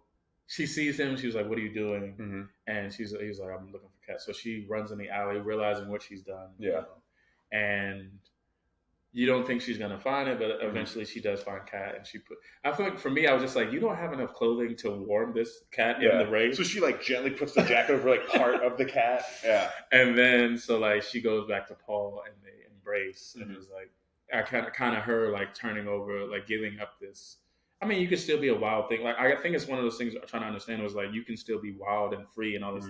she sees him. She was like, what are you doing? And he's like, I'm looking for Kat. So she runs in the alley, realizing what she's done. And you don't think she's going to find it, but eventually she does find Kat. And I feel like for me, I was just like, you don't have enough clothing to warm this cat in the rain. So she like gently puts the jacket over like part of the cat. Yeah. And then so like she goes back to Paul and they embrace. And it was like, I kind of her like turning over, like giving up this. I mean, you can still be a wild thing. Like, I think it's one of those things I'm trying to understand was like, you can still be wild and free and all this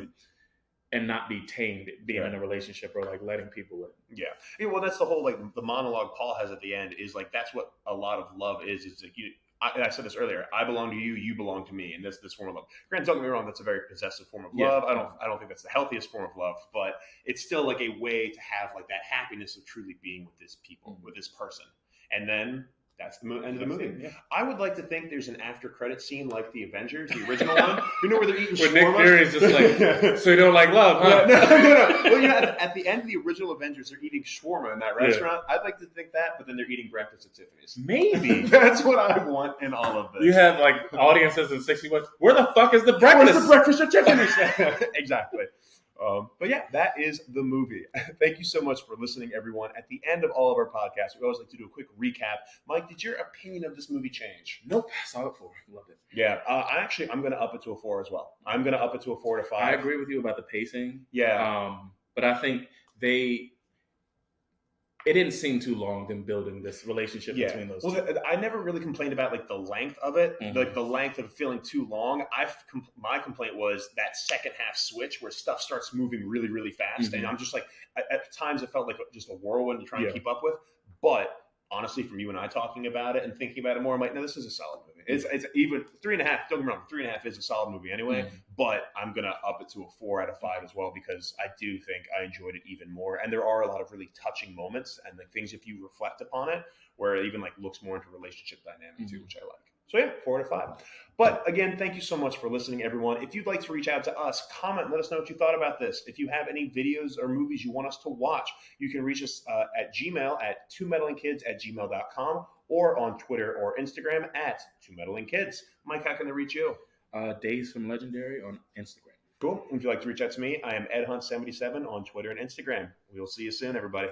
and not be tamed being in a relationship or like letting people in. Yeah. Well, that's the whole, like the monologue Paul has at the end is like, that's what a lot of love is. It's like, I said this earlier, I belong to you, you belong to me. And this form of love. Granted, don't get me wrong, that's a very possessive form of love. I don't think that's the healthiest form of love, but it's still like a way to have like that happiness of truly being with this people, with this person. And then that's the end of the movie. Yeah. I would like to think there's an after credit scene like the Avengers, the original one. You know where they're eating shawarma? Nick Fury's just like, so you don't like love, huh? No. Well, at the end of the original Avengers, they're eating shawarma in that restaurant. I'd like to think that, but then they're eating breakfast at Tiffany's. Maybe. That's what I want in all of this. You have like audiences in 61. Where the fuck is the breakfast? Where's the breakfast at Tiffany's? Exactly. But yeah, that is the movie. Thank you so much for listening, everyone. At the end of all of our podcasts, we always like to do a quick recap. Mike, did your opinion of this movie change? Nope. Saw it 4. Loved it. Yeah. I'm going to up it to a 4 as well. I'm going to up it to a 4 to 5. I agree with you about the pacing. Yeah. But I think it didn't seem too long them building this relationship between those two. I never really complained about like the length of it, like the length of feeling too long. My complaint was that second half switch where stuff starts moving really, really fast, and I'm just like, at times it felt like just a whirlwind to try and keep up with. But honestly, from you and I talking about it and thinking about it more, I'm like, no, this is a solid movie. It's even 3.5. Don't get me wrong, 3.5 is a solid movie anyway. But I'm gonna up it to a 4 out of 5 as well, because I do think I enjoyed it even more. And there are a lot of really touching moments and like things, if you reflect upon it, where it even like looks more into relationship dynamic too, which I like. So yeah, 4 out of 5. But again, thank you so much for listening, everyone. If you'd like to reach out to us, comment, let us know what you thought about this. If you have any videos or movies you want us to watch, you can reach us at Gmail at 2meddlingkids@gmail.com, or on Twitter or Instagram at 2meddlingkids. Mike, how can they reach you? Days from Legendary on Instagram. Cool. And if you'd like to reach out to me, I am EdHunt77 on Twitter and Instagram. We'll see you soon, everybody.